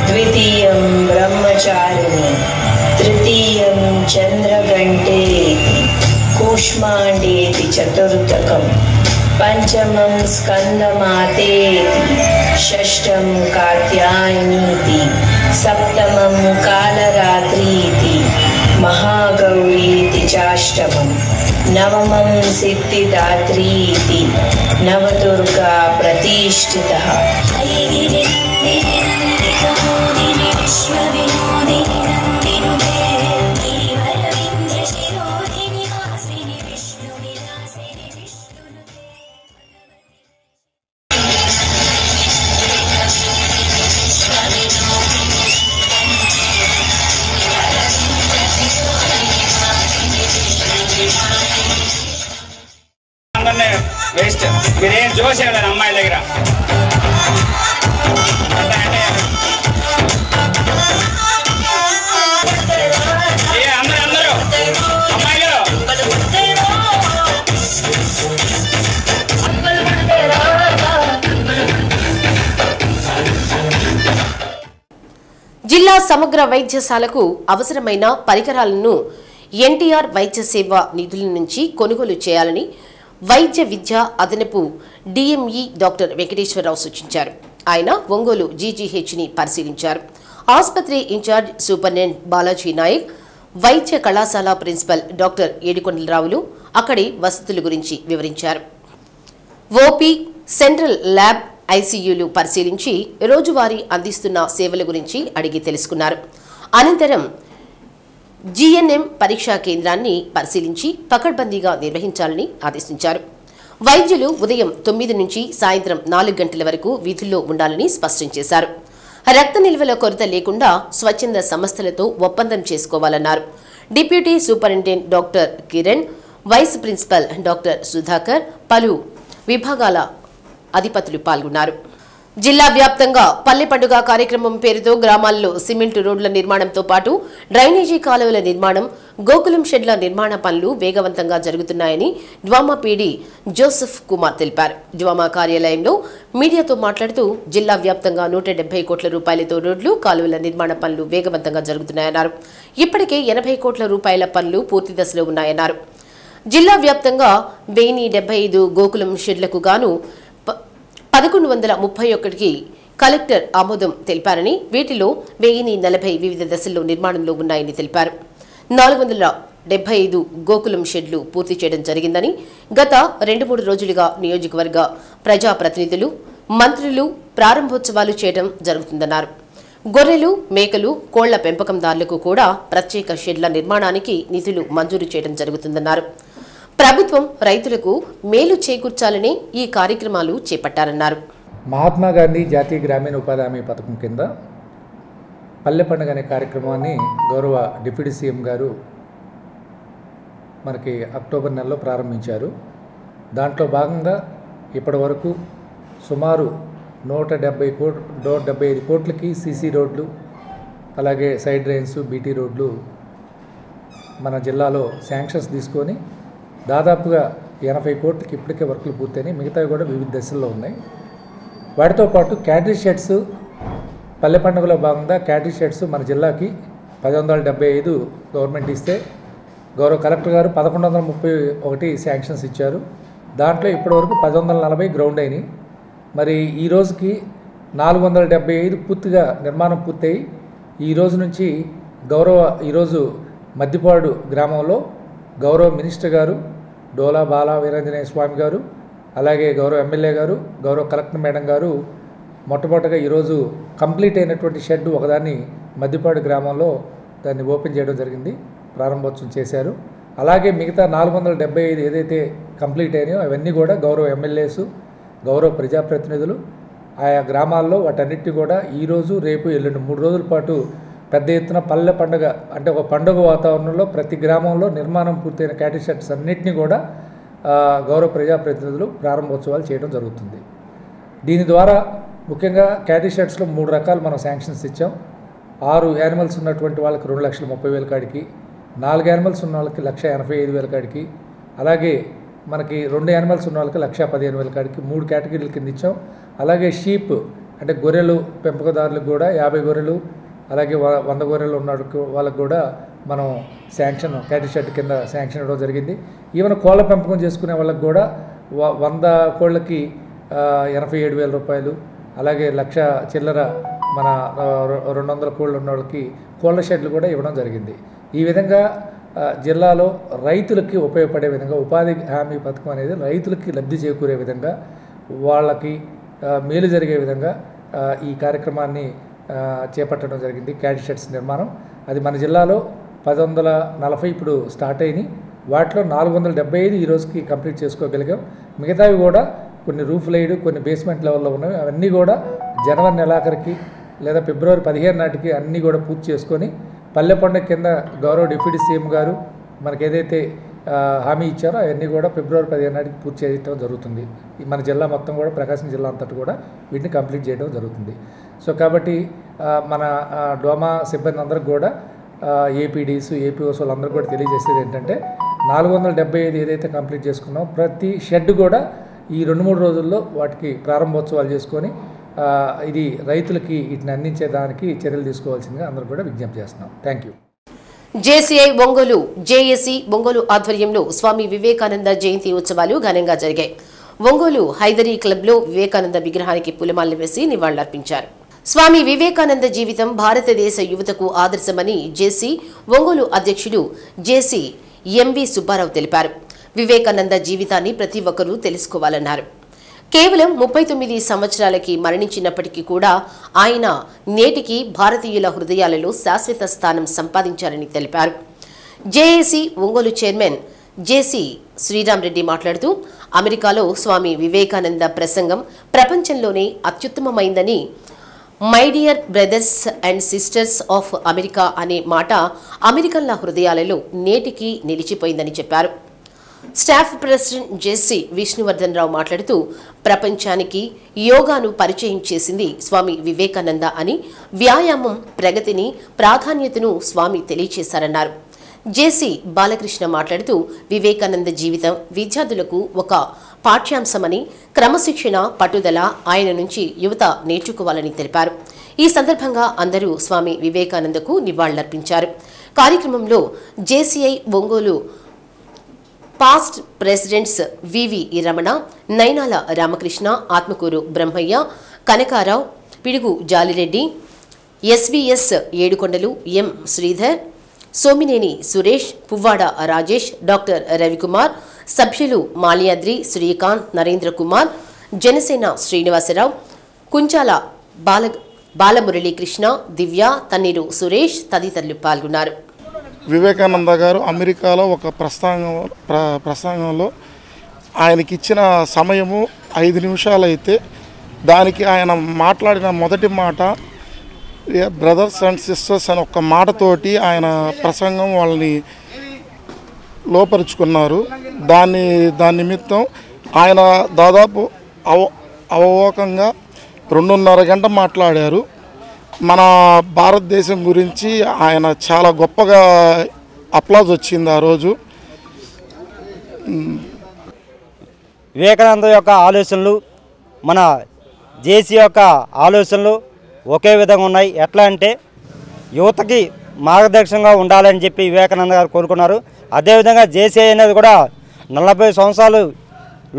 द्वितीयं ब्रह्मचारिणी तृतीयं चन्द्रघण्टेति कूष्माण्डेति चतुर्थकं पंचमं स्कन्दमातेति षष्ठं कात्यायनीति सप्तमं कालरात्रीति महागौरीति चाष्टमं नवमं सिद्धिदात्रीति नवदुर्गा प्रतिष्ठितः। అందరినీ వేస్ట్. మీరేం జోసేం లేదు అమ్మాయిల దగ్గర. అందరూ అమ్మాయిలు జిల్లా సమగ్ర వైద్యశాలకు అవసరమైన పరికరాలను ఎన్టీఆర్ వైద్య సేవ నిధుల నుంచి కొనుగోలు చేయాలని వైద్య విద్య అదనపు డిఎంఈ డాక్టర్ వెంకటేశ్వరరావు సూచించారు. ఆయన ఒంగోలు జీజీహెచ్ని పరిశీలించారు. ఆసుపత్రి ఇన్ఛార్జ్ సూపరింటెండెంట్ బాలాజీ నాయక్, వైద్య కళాశాల ప్రిన్సిపల్ డాక్టర్ ఏడుకొండలరావులు అక్కడి వసతుల గురించి వివరించారు. ఓపీ, సెంట్రల్ ల్యాబ్, ఐసీయూలు పరిశీలించి రోజువారీ అందిస్తున్న సేవల గురించి అడిగి తెలుసుకున్నారు. అనంతరం జీఎన్ఎం పరీక్షా కేంద్రాన్ని పరిశీలించి పకడ్బందీగా నిర్వహించాలని ఆదేశించారు. వైద్యులు ఉదయం 9 నుంచి సాయంత్రం 4 గంటల వరకు విధుల్లో ఉండాలని స్పష్టం చేశారు. రక్త నిల్వల కొరత లేకుండా స్వచ్ఛంద సంస్థలతో ఒప్పందం చేసుకోవాలన్నారు. Deputy superintendent doctor Kiran, vice principal doctor Sudhakar, పలు విభాగాల అధిపతులు పాల్గొన్నారు. జిల్లా వ్యాప్తంగా పల్లె పండుగ కార్యక్రమం పేరుతో గ్రామాల్లో సిమెంట్ రోడ్ల నిర్మాణంతో పాటు డ్రైనేజీ కాలువల నిర్మాణం, గోకులం షెడ్ల నిర్మాణ పనులు వేగవంతంగా జరుగుతున్నాయని డ్వామా పీడీ జోసెఫ్ కుమార్ తెలిపారు. డ్వామా కార్యాలయంలో మీడియాతో మాట్లాడుతూ జిల్లా వ్యాప్తంగా 170 కోట్ల రూపాయలతో రోడ్లు, కాలువల నిర్మాణ పనులు వేగవంతంగా జరుగుతున్నాయన్నారు. ఇప్పటికే 80 కోట్ల రూపాయల పనులు పూర్తి దశలో ఉన్నాయన్నారు. జిల్లా వ్యాప్తంగా 1075 గోకులం షెడ్లకు గాను 1131కి కలెక్టర్ ఆమోదం తెలిపారని, వీటిలో 1040 వివిధ దశల్లో నిర్మాణంలో ఉన్నాయని తెలిపారు. 475 గోకులం షెడ్లు పూర్తి చేయడం జరిగిందని, గత 2-3 రోజులుగా నియోజకవర్గ ప్రజాప్రతినిధులు, మంత్రులు ప్రారంభోత్సవాలు చేయడం జరుగుతుందన్నారు. గొర్రెలు, మేకలు, కోళ్ల పెంపకందారులకు కూడా ప్రత్యేక షెడ్ల నిర్మాణానికి నిధులు మంజూరు చేయడం జరుగుతుందన్నారు. ప్రభుత్వం రైతులకు మేలు చేకూర్చాలని ఈ కార్యక్రమాలు చేపట్టారన్నారు. మహాత్మా గాంధీ జాతీయ గ్రామీణ ఉపాధి హామీ పథకం కింద పల్లె పండుగ అనే కార్యక్రమాన్ని గౌరవ డిప్యూటీ సీఎం గారు మనకి అక్టోబర్ నెలలో ప్రారంభించారు. దాంట్లో భాగంగా ఇప్పటి వరకు సుమారు 175 కోట్లకి సీసీ రోడ్లు, అలాగే సైడ్ డ్రైన్స్, బీటీ రోడ్లు మన జిల్లాలో శాంక్షన్స్ తీసుకొని దాదాపుగా 80 కోట్లకి ఇప్పటికే వర్కులు పూర్తయినాయి. మిగతావి కూడా వివిధ దశల్లో ఉన్నాయి. వాటితో పాటు క్యాటరీ షెడ్స్, పల్లె పండుగలో భాగంగా క్యాటరీ షెడ్స్ మన జిల్లాకి 1175 గవర్నమెంట్ ఇస్తే గౌరవ కలెక్టర్ గారు 1131 శాంక్షన్స్ ఇచ్చారు. దాంట్లో ఇప్పటివరకు 1140 గ్రౌండ్ అయినాయి. మరి ఈ రోజుకి 475 పూర్తిగా నిర్మాణం పూర్తయి ఈ రోజు నుంచి ఈరోజు మద్దిపాడు గ్రామంలో గౌరవ మినిస్టర్ గారు డోలా బాలా వీరాంజనేయ స్వామి గారు, అలాగే గౌరవ ఎమ్మెల్యే గారు, గౌరవ కలెక్టర్ మేడం గారు మొట్టమొదటిగా ఈరోజు కంప్లీట్ అయినటువంటి షెడ్ ఒకదాన్ని మద్దిపాడు గ్రామంలో దాన్ని ఓపెన్ చేయడం జరిగింది, ప్రారంభోత్సవం చేశారు. అలాగే మిగతా 475 ఏదైతే కంప్లీట్ అయినాయో అవన్నీ కూడా గౌరవ ఎమ్మెల్యేసు, గౌరవ ప్రజాప్రతినిధులు ఆయా గ్రామాల్లో వాటన్నిటిని కూడా ఈరోజు, రేపు, ఎల్లుండి 3 రోజుల పాటు పెద్ద ఎత్తున పల్లె పండుగ అంటే ఒక పండుగ వాతావరణంలో ప్రతి గ్రామంలో నిర్మాణం పూర్తయిన క్యాటరీ షెడ్స్ అన్నింటినీ కూడా గౌరవ ప్రజాప్రతినిధులు ప్రారంభోత్సవాలు చేయడం జరుగుతుంది. దీని ద్వారా ముఖ్యంగా క్యాటరీ షెడ్స్లో 3 రకాలు మనం శాంక్షన్స్ ఇచ్చాం. 6 యానిమల్స్ ఉన్నటువంటి వాళ్ళకి 2,30,000 కాడికి, 4 యానిమల్స్ ఉన్న వాళ్ళకి 1,85,000 కాడికి, అలాగే మనకి 2 యానిమల్స్ ఉన్న వాళ్ళకి 1,15,000 కాడికి 3 కేటగిరీల కింద ఇచ్చాం. అలాగే షీప్ అంటే గొర్రెలు పెంపకదారులకు కూడా 50 గొర్రెలు, అలాగే 100 గొర్రెలు ఉన్న వాళ్ళకు కూడా మనం క్యాటరీ షెడ్ కింద శాంక్షన్ ఇవ్వడం జరిగింది. ఈవెన్ కోళ్ళ పెంపకం చేసుకునే వాళ్ళకి కూడా 100 కోళ్ళకి 87,000 రూపాయలు, అలాగే 1,00,000 చిల్లర మన 200 కోళ్ళు ఉన్న వాళ్ళకి కోళ్ళ షెడ్లు కూడా ఇవ్వడం జరిగింది. ఈ విధంగా జిల్లాలో రైతులకి ఉపయోగపడే విధంగా ఉపాధి హామీ పథకం అనేది రైతులకి లబ్ధి చేకూరే విధంగా, వాళ్ళకి మేలు జరిగే విధంగా ఈ కార్యక్రమాన్ని చేపట్టడం జరిగింది. క్యాటరీ షెడ్స్ నిర్మాణం అది మన జిల్లాలో 1140 ఇప్పుడు స్టార్ట్ అయినాయి. వాటిలో 475 ఈ రోజుకి కంప్లీట్ చేసుకోగలిగాం. మిగతావి కూడా కొన్ని రూఫ్ లైడ్, కొన్ని బేస్మెంట్ లెవెల్లో ఉన్నవి, అవన్నీ కూడా జనవరి నెలాఖరికి లేదా ఫిబ్రవరి 15 నాటికి అన్నీ కూడా పూర్తి చేసుకొని పల్లె పండుగ కింద గౌరవ డిప్యూటీ సీఎం గారు మనకి ఏదైతే హామీ ఇచ్చారో అవన్నీ కూడా ఫిబ్రవరి 15 నాటికి పూర్తి చేయడం జరుగుతుంది. మన జిల్లా మొత్తం కూడా ప్రకాశం జిల్లా అంతటి కూడా వీటిని కంప్లీట్ చేయడం జరుగుతుంది. సో కాబట్టి మన డోమా సిబ్బంది అందరికి కూడా ఏపీడీస్ ఏపీఓస్ వాళ్ళందరూ కూడా తెలియజేసేది ఏంటంటే 475 ఏదైతే కంప్లీట్ చేసుకున్నామో ప్రతి షెడ్ కూడా ఈ 2-3 రోజుల్లో వాటికి ప్రారంభోత్సవాలు చేసుకొని ఇది రైతులకి వీటిని అందించేదానికి చర్యలు తీసుకోవాల్సిందిగా అందరూ కూడా విజ్ఞప్తి చేస్తున్నాం. Thank you. JCI Ongole JAC Ongole ఆధ్వర్యంలో స్వామి వివేకానంద జయంతి ఉత్సవాలు ఘనంగా జరిగాయి. ఒంగోలు హైదరీ క్లబ్లో వివేకానంద విగ్రహానికి పూలమాలలు వేసి నివాళులర్పించారు. స్వామి వివేకానంద జీవితం భారతదేశ యువతకు ఆదర్శమని జేసీ ఒంగోలు అధ్యక్షుడు జేసీ ఎంవి సుబ్బారావు తెలిపారు. వివేకానంద జీవితాన్ని ప్రతి ఒక్కరూ తెలుసుకోవాలన్నారు. కేవలం 39 సంవత్సరాలకి మరణించినప్పటికీ కూడా ఆయన నేటికి భారతీయుల హృదయాలలో శాశ్వత స్థానం సంపాదించారని తెలిపారు. JAC Ongole chairman JC Sriram Reddy మాట్లాడుతూ అమెరికాలో స్వామి వివేకానంద ప్రసంగం ప్రపంచంలోనే అత్యుత్తమమైందని, my dear brothers and sisters of America అనే మాట అమెరికన్ల హృదయాలలో నేటికి నిలిచిపోయిందని చెప్పారు. Staff president JC Vishnuvardhan Rao మాట్లాడుతూ ప్రపంచానికి యోగాను పరిచయం చేసింది స్వామి వివేకానంద అని, వ్యాయామం ప్రగతిని ప్రాధాన్యతను స్వామి తెలియచేశారన్నారు. జేసీ బాలకృష్ణ మాట్లాడుతూ వివేకానంద జీవితం విద్యార్థులకు ఒక పాఠ్యాంశమని, క్రమశిక్షణ పట్టుదల ఆయన నుంచి యువత నేర్చుకోవాలని తెలిపారు. ఈ సందర్భంగా అందరూ స్వామి వివేకానందకు నివాళులర్పించారు. కార్యక్రమంలో జేసీఐ ఒంగోలు పాస్ట్ ప్రెసిడెంట్స్ వివి రమణ, నైనాల రామకృష్ణ, ఆత్మకూరు బ్రహ్మయ్య, కనకారావు, పిడుగు జాలిరెడ్డి, ఎస్వీఎస్ ఏడుకొండలు, ఎం శ్రీధర్, సోమినేని సురేష్, పువ్వాడ రాజేష్, డాక్టర్ రవికుమార్, సభ్యులు మాల్యాద్రి, శ్రీకాంత్, నరేంద్ర కుమార్, జనసేన శ్రీనివాసరావు, కుంచాల బాలమురళీకృష్ణ, దివ్య, తన్నీరు సురేష్ తదితరులు పాల్గొన్నారు. వివేకానంద గారు అమెరికాలో ఒక ప్రసంగంలో ఆయనకిచ్చిన సమయము 5 నిమిషాలు అయితే దానికి ఆయన మాట్లాడిన మొదటి మాట బ్రదర్స్ అండ్ సిస్టర్స్ అని ఒక మాటతోటి ఆయన ప్రసంగం వాళ్ళని లోపరుచుకున్నారు. దాని నిమిత్తం ఆయన దాదాపు అవలోకంగా 2.5 గంట మాట్లాడారు. మన భారతదేశం గురించి ఆయన చాలా గొప్పగా అప్లాజ్ వచ్చింది ఆ రోజు. వివేకానంద యొక్క ఆలోచనలు మన జేసీ యొక్క ఆలోచనలు ఒకే విధంగా ఉన్నాయి. ఎట్లా అంటే యువతకి మార్గదర్శకంగా ఉండాలని చెప్పి వివేకానంద గారు కోరుకున్నారు. అదేవిధంగా జేసీ అనేది కూడా 40 సంవత్సరాలు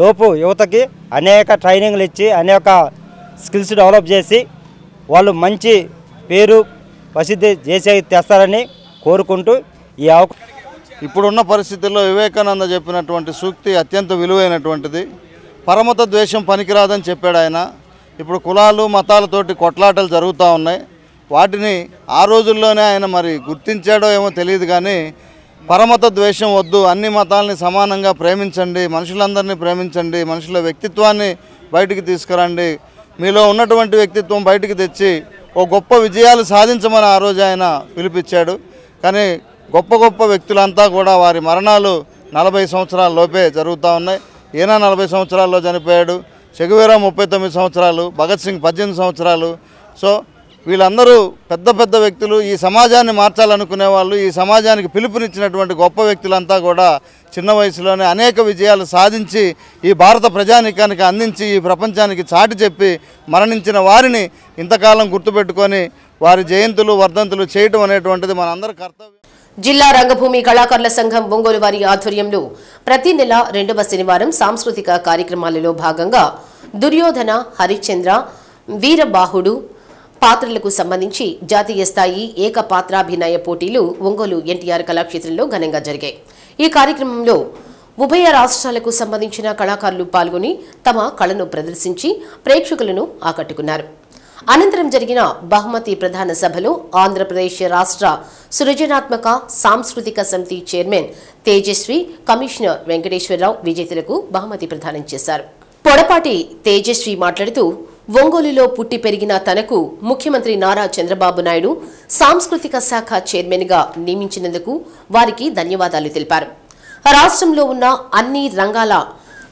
లోపు యువతకి అనేక ట్రైనింగ్లు ఇచ్చి అనేక స్కిల్స్ డెవలప్ చేసి వాళ్ళు మంచి పేరు ప్రసిద్ధి చేసే తెస్తారని కోరుకుంటూ ఈ ఇప్పుడున్న పరిస్థితుల్లో వివేకానంద చెప్పినటువంటి సూక్తి అత్యంత విలువైనటువంటిది. పరమత ద్వేషం పనికిరాదని చెప్పాడు ఆయన. ఇప్పుడు కులాలు మతాలతోటి కొట్లాటలు జరుగుతూ ఉన్నాయి. వాటిని ఆ రోజుల్లోనే ఆయన మరి గుర్తించాడో ఏమో తెలియదు, కానీ పరమత ద్వేషం వద్దు, అన్ని మతాలని సమానంగా ప్రేమించండి, మనుషులందరినీ ప్రేమించండి, మనుషుల వ్యక్తిత్వాన్ని బయటికి తీసుకురండి, మీలో ఉన్నటువంటి వ్యక్తిత్వం బయటికి తెచ్చి ఓ గొప్ప విజయాలు సాధించమని ఆ రోజు ఆయన పిలిపించాడు. కానీ గొప్ప గొప్ప వ్యక్తులంతా కూడా వారి మరణాలు 40 సంవత్సరాల లోపే జరుగుతూ ఉన్నాయి. ఈయన 40 సంవత్సరాల్లో చనిపోయాడు. చెగువేరా 39 సంవత్సరాలు, భగత్ సింగ్ 18 సంవత్సరాలు. సో వీళ్ళందరూ పెద్ద పెద్ద వ్యక్తులు, ఈ సమాజాన్ని మార్చాలనుకునే వాళ్ళు, ఈ సమాజానికి పిలుపునిచ్చినటువంటి గొప్ప వ్యక్తులంతా కూడా చిన్న వయసులోనే అనేక విజయాలు సాధించి ఈ భారత ప్రజానీకానికి అందించి ఈ ప్రపంచానికి చాటి చెప్పి మరణించిన వారిని ఇంతకాలం గుర్తుపెట్టుకొని వారి జయంతులు వర్ధంతులు చేయటం అనేటువంటిది మనందరి కర్తవ్యం. జిల్లా రంగభూమి కళాకారుల సంఘం ఒంగోలు వారి ఆధ్వర్యంలో ప్రతి నెల 2వ శనివారం సాంస్కృతిక కార్యక్రమాలలో భాగంగా దుర్యోధన, హరిశ్చంద్ర, వీరబాహుడు పాత్రలకు సంబంధించి జాతీయ స్థాయి ఏకపాత్రాభినయ పోటీలు ఒంగోలు ఎన్టీఆర్ కళాక్షేత్రంలో ఘనంగా జరిగాయి. ఈ కార్యక్రమంలో ఉభయ రాష్ట్రాలకు సంబంధించిన కళాకారులు పాల్గొని తమ కళను ప్రదర్శించి ప్రేక్షకులను ఆకట్టుకున్నారు. అనంతరం జరిగిన బహుమతి ప్రధాన సభలో ఆంధ్రప్రదేశ్ రాష్ట్ర సృజనాత్మక సాంస్కృతిక సమితి చైర్మన్ తేజస్వి, కమిషనర్ వెంకటేశ్వరరావు విజేతలకు బహుమతి ప్రదానం చేశారు. పొడపాటి తేజస్వి మాట్లాడుతూ ఒంగోలులో పుట్టి పెరిగిన తనకు ముఖ్యమంత్రి నారా చంద్రబాబు నాయుడు సాంస్కృతిక శాఖ చైర్మన్గా నియమించినందుకు వారికి ధన్యవాదాలు తెలిపారు. రాష్ట్రంలో ఉన్న అన్ని రంగాల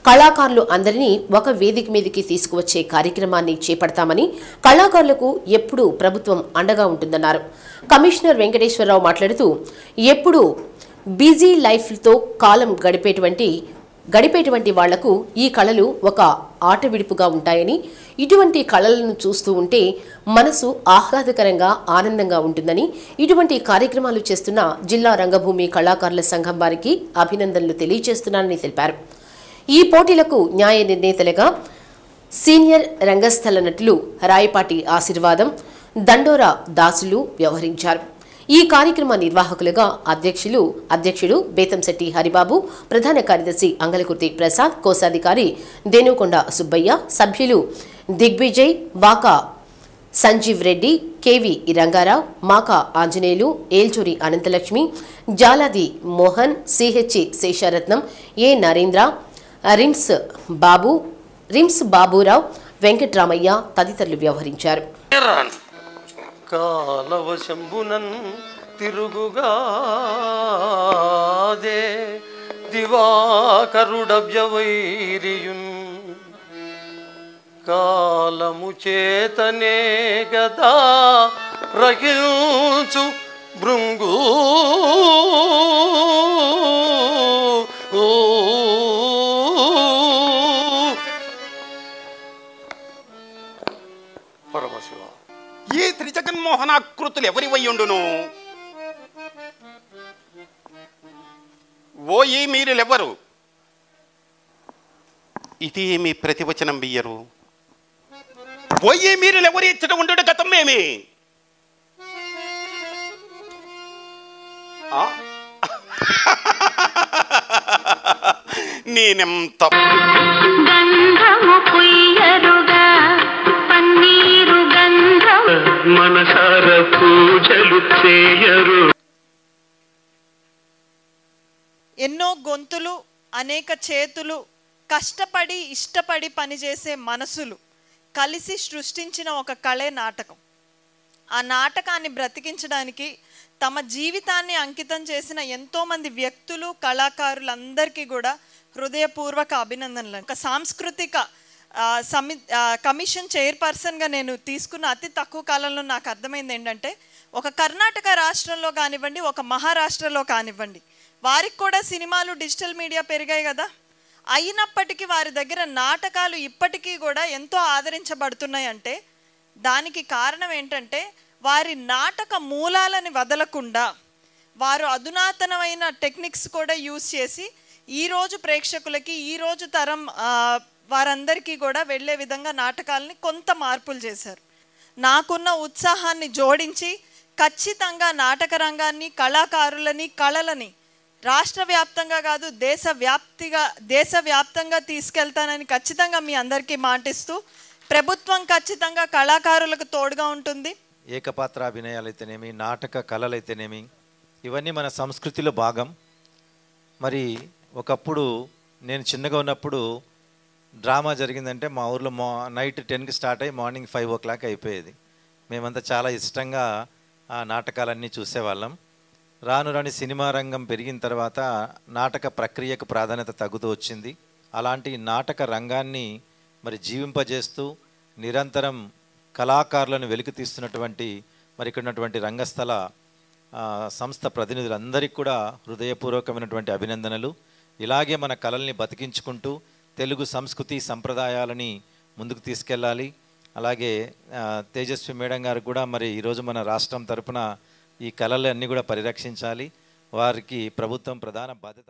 కళాకారులు అందరినీ ఒక వేదిక మీదకి తీసుకువచ్చే కార్యక్రమాన్ని చేపడతామని, కళాకారులకు ఎప్పుడూ ప్రభుత్వం అండగా ఉంటుందన్నారు. కమిషనర్ వెంకటేశ్వరరావు మాట్లాడుతూ, ఎప్పుడూ బిజీ లైఫ్తో కాలం గడిపేటువంటి వాళ్లకు ఈ కళలు ఒక ఆట విడుపుగా ఉంటాయని, ఇటువంటి కళలను చూస్తూ ఉంటే మనసు ఆహ్లాదకరంగా ఆనందంగా ఉంటుందని, ఇటువంటి కార్యక్రమాలు చేస్తున్న జిల్లా రంగభూమి కళాకారుల సంఘం వారికి అభినందనలు తెలియజేస్తున్నానని తెలిపారు. ఈ పోటీలకు న్యాయ నిర్ణేతలుగా సీనియర్ రంగస్థల నటులు రాయపాటి ఆశీర్వాదం, దండోరా దాసులు వ్యవహరించారు. ఈ కార్యక్రమ నిర్వాహకులుగా అధ్యక్షుడు బేతంశెట్టి హరిబాబు, ప్రధాన కార్యదర్శి అంగలకుర్తి ప్రసాద్, కోశాధికారి దేనుకొండ సుబ్బయ్య, సభ్యులు దిగ్విజయ్, వాకా సంజీవ్ రెడ్డి, కేవి రంగారావు, మాకా ఆంజనేయులు, ఏల్చూరి అనంతలక్ష్మి, జాలాది మోహన్, సిహెచ్ శేషారత్నం, ఏ నరేంద్ర, రిమ్స్ బాబురావు, వెంకట్రామయ్య తదితరులు వ్యవహరించారు. కాలవశంబునన్ తిరుగుగాదే దివాకరుడవ్యవైరియున్ కాలము చేతనే గదా రగిల్చు భృంగు పరమశివ. ఈ త్రిజగన్మోహనాకృతులు ఎవరివయ్యుండును? ఓయి మీరులెవ్వరు? ఇది మీ ప్రతివచనం బియ్యరు. ఓయి మీరులెవరు ఇచ్చట ఉండు గతమేమి? నేనెంత మనసార పూజలు చేయరు. ఎన్నో గొంతులు, అనేక చేతులు, కష్టపడి ఇష్టపడి పనిచేసే మనసులు కలిసి సృష్టించిన ఒక కళే నాటకం. ఆ నాటకాన్ని బ్రతికించడానికి తమ జీవితాన్ని అంకితం చేసిన ఎంతోమంది వ్యక్తులు, కళాకారులందరికీ కూడా హృదయపూర్వక అభినందనలు. ఒక సాంస్కృతిక కమిషన్ చైర్పర్సన్గా నేను తీసుకున్న అతి తక్కువ కాలంలో నాకు అర్థమైంది ఏంటంటే, ఒక కర్ణాటక రాష్ట్రంలో కానివ్వండి, ఒక మహారాష్ట్రలో కానివ్వండి, వారికి కూడా సినిమాలు, డిజిటల్ మీడియా పెరిగాయి కదా. అయినప్పటికీ వారి దగ్గర నాటకాలు ఇప్పటికీ కూడా ఎంతో ఆదరించబడుతున్నాయి. అంటే దానికి కారణం ఏంటంటే, వారి నాటక మూలాలని వదలకుండా వారు అధునాతనమైన టెక్నిక్స్ కూడా యూజ్ చేసి ఈరోజు ప్రేక్షకులకి, ఈరోజు తరం వారందరికీ కూడా వెళ్ళే విధంగా నాటకాలని కొంత మార్పులు చేశారు. నాకున్న ఉత్సాహాన్ని జోడించి ఖచ్చితంగా నాటక రంగాన్ని, కళాకారులని, కళలని రాష్ట్ర వ్యాప్తంగా కాదు దేశవ్యాప్తంగా తీసుకెళ్తానని ఖచ్చితంగా మీ అందరికీ మాటిస్తూ, ప్రభుత్వం ఖచ్చితంగా కళాకారులకు తోడుగా ఉంటుంది. ఏకపాత్రాభినయాలు అయితేనేమి, నాటక కళలు అయితేనేమి, ఇవన్నీ మన సంస్కృతిలో భాగం. మరి ఒకప్పుడు నేను చిన్నగా ఉన్నప్పుడు డ్రామా జరిగిందంటే మా ఊర్లో నైట్ 10కి స్టార్ట్ అయ్యి మార్నింగ్ 5 o'clock అయిపోయేది. మేమంతా చాలా ఇష్టంగా ఆ నాటకాలన్నీ చూసేవాళ్ళం. రాను రాని సినిమా రంగం పెరిగిన తర్వాత నాటక ప్రక్రియకు ప్రాధాన్యత తగ్గుతూ వచ్చింది. అలాంటి నాటక రంగాన్ని మరి జీవింపజేస్తూ నిరంతరం కళాకారులను వెలికి తీస్తున్నటువంటి మరి ఇక్కడ ఉన్నటువంటి రంగస్థల సంస్థ ప్రతినిధులందరికీ కూడా హృదయపూర్వకమైనటువంటి అభినందనలు. ఇలాగే మన కళల్ని బతికించుకుంటూ తెలుగు సంస్కృతి సంప్రదాయాలని ముందుకు తీసుకెళ్ళాలి. అలాగే తేజస్వి మేడం గారు కూడా మరి ఈరోజు మన రాష్ట్రం తరపున ఈ కళలన్నీ కూడా పరిరక్షించాలి. వారికి ప్రభుత్వం ప్రధాన బాధ్యత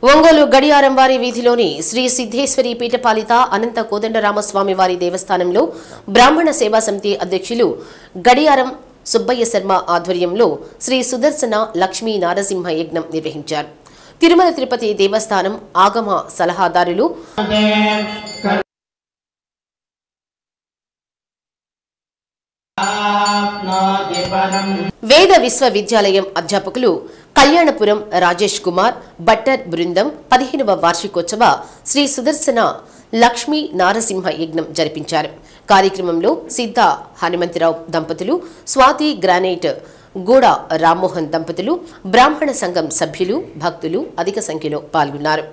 ఒంగోలు గడియారం వారి వీధిలోని శ్రీ సిద్ధేశ్వరి పీఠపాలిత అనంత కోదండరామస్వామి వారి దేవస్థానంలో బ్రాహ్మణ సేవా సమితి అధ్యక్షులు గడియారం సుబ్బయ్య శర్మ ఆధ్వర్యంలో శ్రీ సుదర్శన లక్ష్మీ నారసింహ యజ్ఞం నిర్వహించారు. తిరుమల తిరుపతి దేవస్థానం ఆగమ సలహాదారులు వేద విశ్వవిద్యాలయం అధ్యాపకులు కళ్యాణపురం రాజేష్ కుమార్ బట్టర్ బృందం 15వ వార్షికోత్సవ శ్రీ సుదర్శన లక్ష్మీ నారసింహ యజ్ఞం జరిపించారు. కార్యక్రమంలో సిద్ధ హనుమంతరావు దంపతులు, స్వాతి గ్రానైట్ గూడ రామ్మోహన్ దంపతులు, బ్రాహ్మణ సంఘం సభ్యులు, భక్తులు అధిక సంఖ్యలో పాల్గొన్నారు.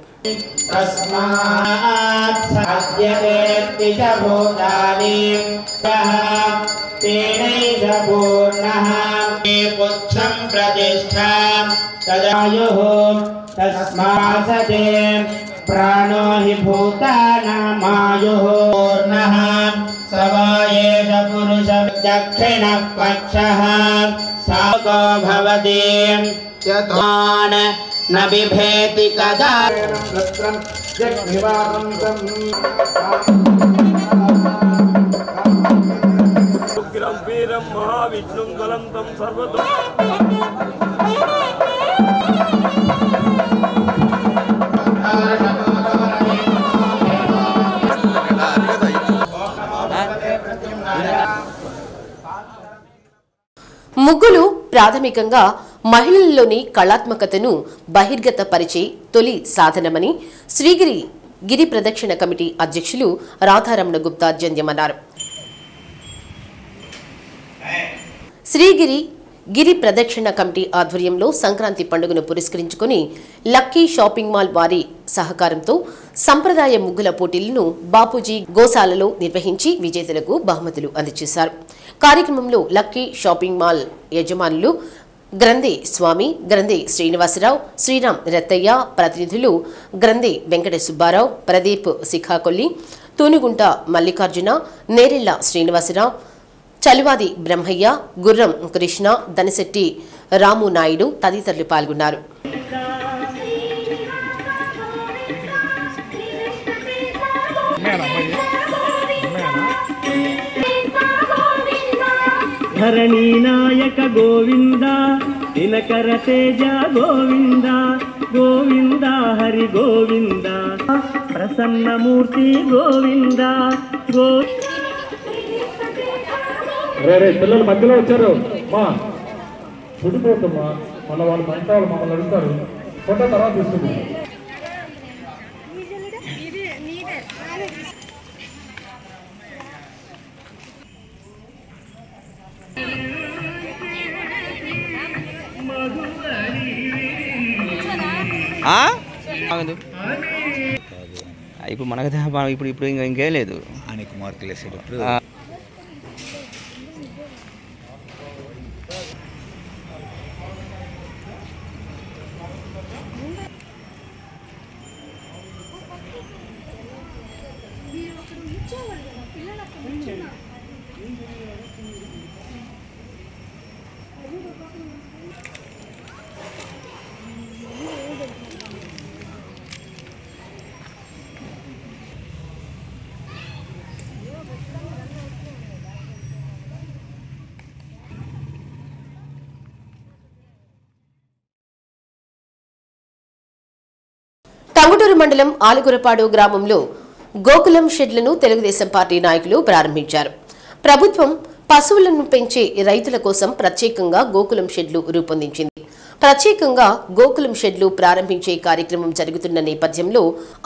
प्राणो हि भूतानामायुः पूर्णः सवायेष पुरुष दक्षिणः पक्षः साको भवति यतोन न बिभेति कदा उग्रं वीरं महाविष्णुं ज्वलन्तं सर्वतो ముగ్గులు ప్రాథమికంగా మహిళల్లోని కళాత్మకతను బహిర్గతపరిచే తొలి సాధనమని శ్రీగిరి గిరి ప్రదక్షిణ కమిటీ అధ్యక్షులు రాధారమణ గుప్తా జంధ్యమన్నారు. శ్రీగిరి గిరి ప్రదక్షిణ కమిటీ ఆధ్వర్యంలో సంక్రాంతి పండుగను పురస్కరించుకుని లక్కీ షాపింగ్ మాల్ వారి సహకారంతో సంప్రదాయ ముగ్గుల పోటీలను బాపూజీ గోశాలలో నిర్వహించి విజేతలకు బహుమతులు అందజేశారు. కార్యక్రమంలో లక్కీ షాపింగ్ మాల్ యజమానులు గ్రంథి స్వామి, గ్రంథి శ్రీనివాసరావు, శ్రీరామ్ రత్తయ్య, ప్రతినిధులు గ్రంథి వెంకట సుబ్బారావు, ప్రదీప్ శిఖాకొల్లి, తూనుగుంట మల్లికార్జున, నేరెళ్ల శ్రీనివాసరావు, చలువాది బ్రహ్మయ్య, గుర్రం కృష్ణ, దనిశెట్టి రాము నాయుడు తదితరులు పాల్గొన్నారు. ధరణీ నాయక గోవింద, దినకర తేజ గోవింద, గోవింద హరి గోవింద, ప్రసన్నమూర్తి గోవింద పిల్లలు మధ్యలో వచ్చారు మా చుడిపోతమ్మా, మళ్ళీ వాళ్ళు మా ఇంట్లో వాళ్ళు మమ్మల్ని అడుగుతారు, ఫోటో తర్వాత తీసుకుంటాం. ఇప్పుడు మనకు ఇప్పుడు ఇంకేం లేదు. ఆయనకు మార్కులు వేసేటప్పుడు టంగుటూరు మండలం ఆలుగురపాడు గ్రామంలో గోకులం షెడ్లను తెలుగుదేశం పార్టీ నాయకులు ప్రారంభించారు. ప్రభుత్వం పశువులను పెంచే రైతుల కోసం ప్రత్యేకంగా గోకులం షెడ్లు రూపొందించింది. ప్రత్యేకంగా గోకులం షెడ్లు ప్రారంభించే కార్యక్రమం జరుగుతున్న నేపథ్యంలో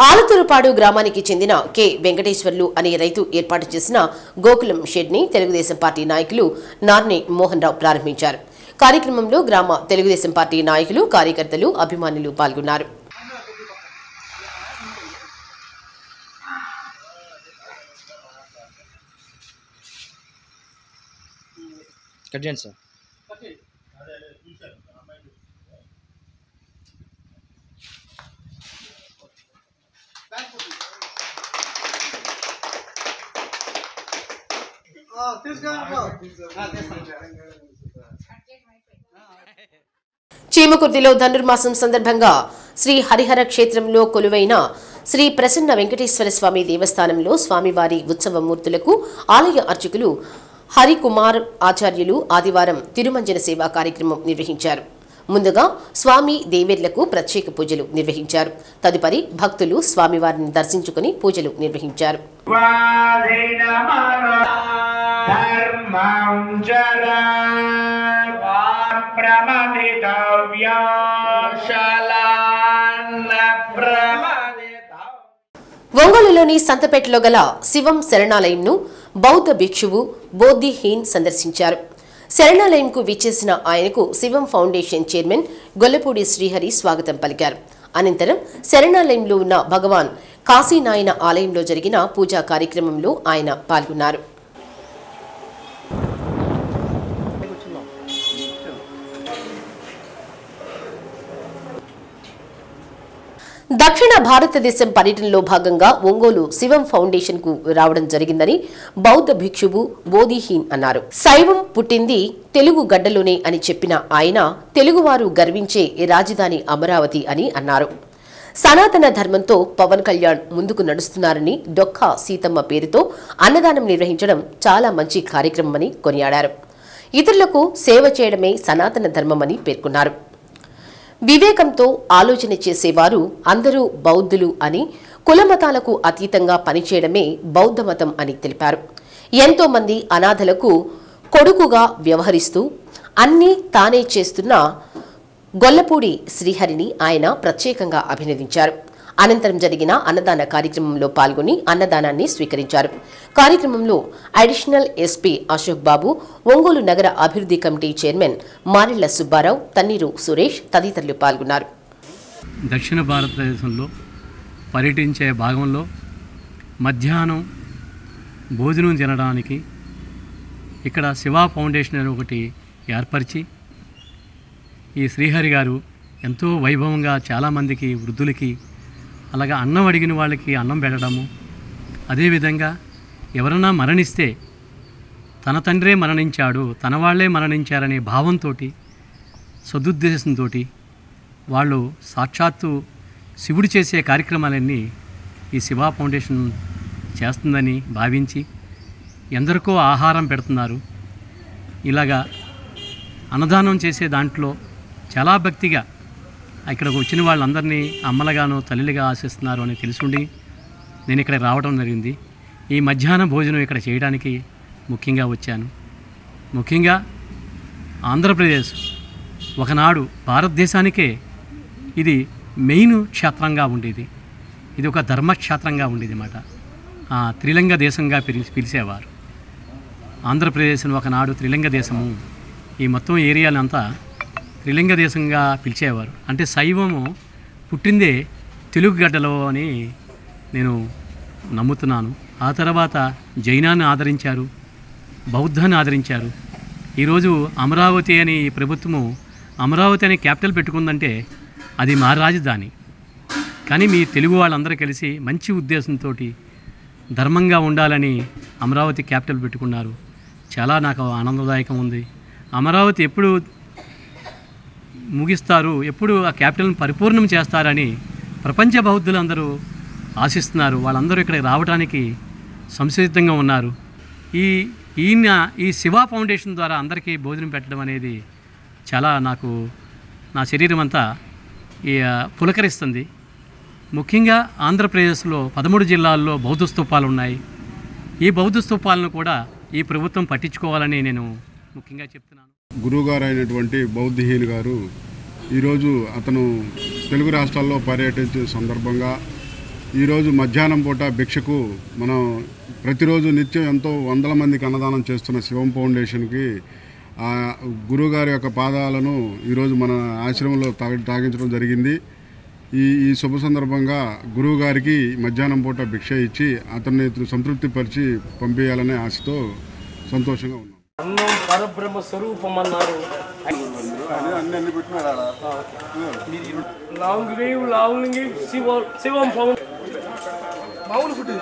ఆలుతురుపాడు గ్రామానికి చెందిన కె వెంకటేశ్వర్లు అనే రైతు ఏర్పాటు చేసిన గోకులం షెడ్ ని తెలుగుదేశం పార్టీ నాయకులు నార్నే మోహన్ రావు ప్రారంభించారు. కార్యక్రమంలో గ్రామ తెలుగుదేశం పార్టీ నాయకులు, కార్యకర్తలు, అభిమానులు పాల్గొన్నారు. సార్ చీమకుర్తిలో ధనుర్మాసం సందర్భంగా శ్రీ హరిహర క్షేత్రంలో కొలువైన శ్రీ ప్రసన్న వెంకటేశ్వర స్వామి దేవస్థానంలో స్వామివారి ఉత్సవ మూర్తులకు ఆలయ అర్చకులు హరికుమార్ ఆచార్యులు ఆదివారం తిరుమంజన సేవా కార్యక్రమం నిర్వహించారు. ముందుగా స్వామి దేవేర్లకు ప్రత్యేక పూజలు నిర్వహించారు. తదుపరి భక్తులు స్వామివారిని దర్శించుకుని పూజలు నిర్వహించారు. ఒంగోలులోని సంతపేటలో గల శివం శరణాలయంను బౌద్ధ భిక్షువు బోధిహీన్ సందర్శించారు. శరణాలయంకు విచ్చేసిన ఆయనకు శివం ఫౌండేషన్ చైర్మన్ గొల్లపూడి శ్రీహరి స్వాగతం పలికారు. అనంతరం శరణాలయంలో ఉన్న భగవాన్ కాశీనాయన ఆలయంలో జరిగిన పూజా కార్యక్రమంలో ఆయన పాల్గొన్నారు. దక్షిణ భారతదేశం పర్యటనలో భాగంగా ఒంగోలు శివం ఫౌండేషన్ కు రావడం జరిగిందని బౌద్ధ భిక్షువు బోధిహీన్ అన్నారు. శైవం పుట్టింది తెలుగు గడ్డలోనే అని చెప్పిన ఆయన తెలుగువారు గర్వించే రాజధాని అమరావతి అని అన్నారు. సనాతన ధర్మంతో పవన్ కళ్యాణ్ ముందుకు నడుస్తున్నారని, డొక్కా సీతమ్మ పేరుతో అన్నదానం నిర్వహించడం చాలా మంచి కార్యక్రమమని కొనియాడారు. ఇతరులకు సేవ చేయడమే సనాతన ధర్మమని పేర్కొన్నారు. వివేకంతో ఆలోచన చేసేవారు అందరూ బౌద్ధులు అని, కులమతాలకు అతీతంగా పనిచేయడమే బౌద్ధ మతం అని తెలిపారు. ఎంతో మంది అనాథలకు కొడుకుగా వ్యవహరిస్తూ అన్నీ తానే చేస్తున్న గొల్లపూడి శ్రీహరిని ఆయన ప్రత్యేకంగా అభినందించారు. అనంతరం జరిగిన అన్నదాన కార్యక్రమంలో పాల్గొని అన్నదానాన్ని స్వీకరించారు. కార్యక్రమంలో అడిషనల్ ఎస్పీ అశోక్ బాబు, ఒంగోలు నగర అభివృద్ధి కమిటీ చైర్మన్ మారెళ్ల సుబ్బారావు, తన్నీరు సురేష్ తదితరులు పాల్గొన్నారు. దక్షిణ భారతదేశంలో పర్యటించే భాగంలో మధ్యాహ్నం భోజనం తినడానికి ఇక్కడ శివ ఫౌండేషన్ అని ఒకటి ఏర్పరిచి ఈ శ్రీహరి గారు ఎంతో వైభవంగా చాలామందికి వృద్ధులకి అలాగా అన్నం అడిగిన వాళ్ళకి అన్నం పెట్టడము, అదేవిధంగా ఎవరన్నా మరణిస్తే తన తండ్రే మరణించాడు, తన వాళ్లే మరణించారనే భావంతో, సదుద్దేశంతో వాళ్ళు సాక్షాత్తు శివుడు చేసే కార్యక్రమాలన్నీ ఈ శివ ఫౌండేషన్ చేస్తుందని భావించి ఎందరికో ఆహారం పెడుతున్నారు. ఇలాగా అన్నదానం చేసే దాంట్లో చాలా భక్తిగా ఇక్కడికి వచ్చిన వాళ్ళందరినీ అమ్మలుగాను తల్లిగా ఆశిస్తున్నారు అని తెలుసుండి నేను ఇక్కడ రావడం జరిగింది. ఈ మధ్యాహ్న భోజనం ఇక్కడ చేయడానికి ముఖ్యంగా వచ్చాను. ముఖ్యంగా ఆంధ్రప్రదేశ్ ఒకనాడు భారతదేశానికే ఇది మెయిన్ క్షేత్రంగా ఉండేది. ఇది ఒక ధర్మక్షేత్రంగా ఉండేది అన్నమాట. త్రిలింగ దేశంగా పిలిచేవారు. ఆంధ్రప్రదేశ్ను ఒకనాడు త్రిలింగ దేశము, ఈ మొత్తం ఏరియాలంతా త్రిలింగ దేశంగా పిలిచేవారు. అంటే శైవము పుట్టిందే తెలుగు గడ్డలో అని నేను నమ్ముతున్నాను. ఆ తర్వాత జైనాన్ని ఆదరించారు, బౌద్ధాన్ని ఆదరించారు. ఈరోజు అమరావతి అని ప్రభుత్వము అమరావతి అని క్యాపిటల్ పెట్టుకుందంటే అది మా రాజధాని. కానీ మీ తెలుగు వాళ్ళందరూ కలిసి మంచి ఉద్దేశంతో ధర్మంగా ఉండాలని అమరావతి క్యాపిటల్ పెట్టుకున్నారు. చాలా నాకు ఆనందదాయకం ఉంది. అమరావతి ఎప్పుడు ముగిస్తారు, ఎప్పుడు ఆ క్యాపిటల్ని పరిపూర్ణం చేస్తారని ప్రపంచ బౌద్ధులందరూ ఆశిస్తున్నారు. వాళ్ళందరూ ఇక్కడికి రావడానికి సంసిద్ధంగా ఉన్నారు. ఈ శివ ఫౌండేషన్ ద్వారా అందరికీ భోజనం పెట్టడం అనేది చాలా నాకు నా శరీరం అంతా పులకరిస్తుంది. ముఖ్యంగా ఆంధ్రప్రదేశ్లో 13 జిల్లాల్లో బౌద్ధ స్తూపాలు ఉన్నాయి. ఈ బౌద్ధ స్తూపాలను కూడా ఈ ప్రభుత్వం పట్టించుకోవాలని నేను ముఖ్యంగా చెప్తున్నాను. గురువుగారు అయినటువంటి బౌద్ధహీన్ గారు ఈరోజు అతను తెలుగు రాష్ట్రాల్లో పర్యటించిన సందర్భంగా ఈరోజు మధ్యాహ్నం పూట భిక్షకు మనం ప్రతిరోజు నిత్యం ఎంతో వందల మందికి అన్నదానం చేస్తున్న శివం ఫౌండేషన్కి గురువుగారి యొక్క పాదాలను ఈరోజు మన ఆశ్రమంలో తాగించడం జరిగింది. ఈ శుభ సందర్భంగా గురువు గారికి మధ్యాహ్నం పూట భిక్ష ఇచ్చి అతన్ని సంతృప్తిపరిచి పంపించాలనే ఆశతో సంతోషంగా ఉన్నాం. అన్నం పరబ్రహ్మ స్వరూపం అన్నారు. లాంగ్ లీవ్ శివం మామూలు ఫుడ్.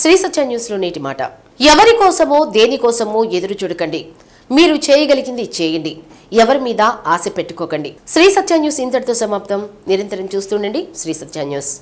శ్రీ సత్య న్యూస్ లో నేటి మాట. ఎవరి కోసమో దేనికోసమో ఎదురు చూడకండి, మీరు చేయగలిగింది చేయండి, ఎవరి మీద ఆశ పెట్టుకోకండి. శ్రీ సత్య న్యూస్ ఇంతటితో సమాప్తం. నిరంతరం చూస్తుండండి శ్రీ సత్య న్యూస్.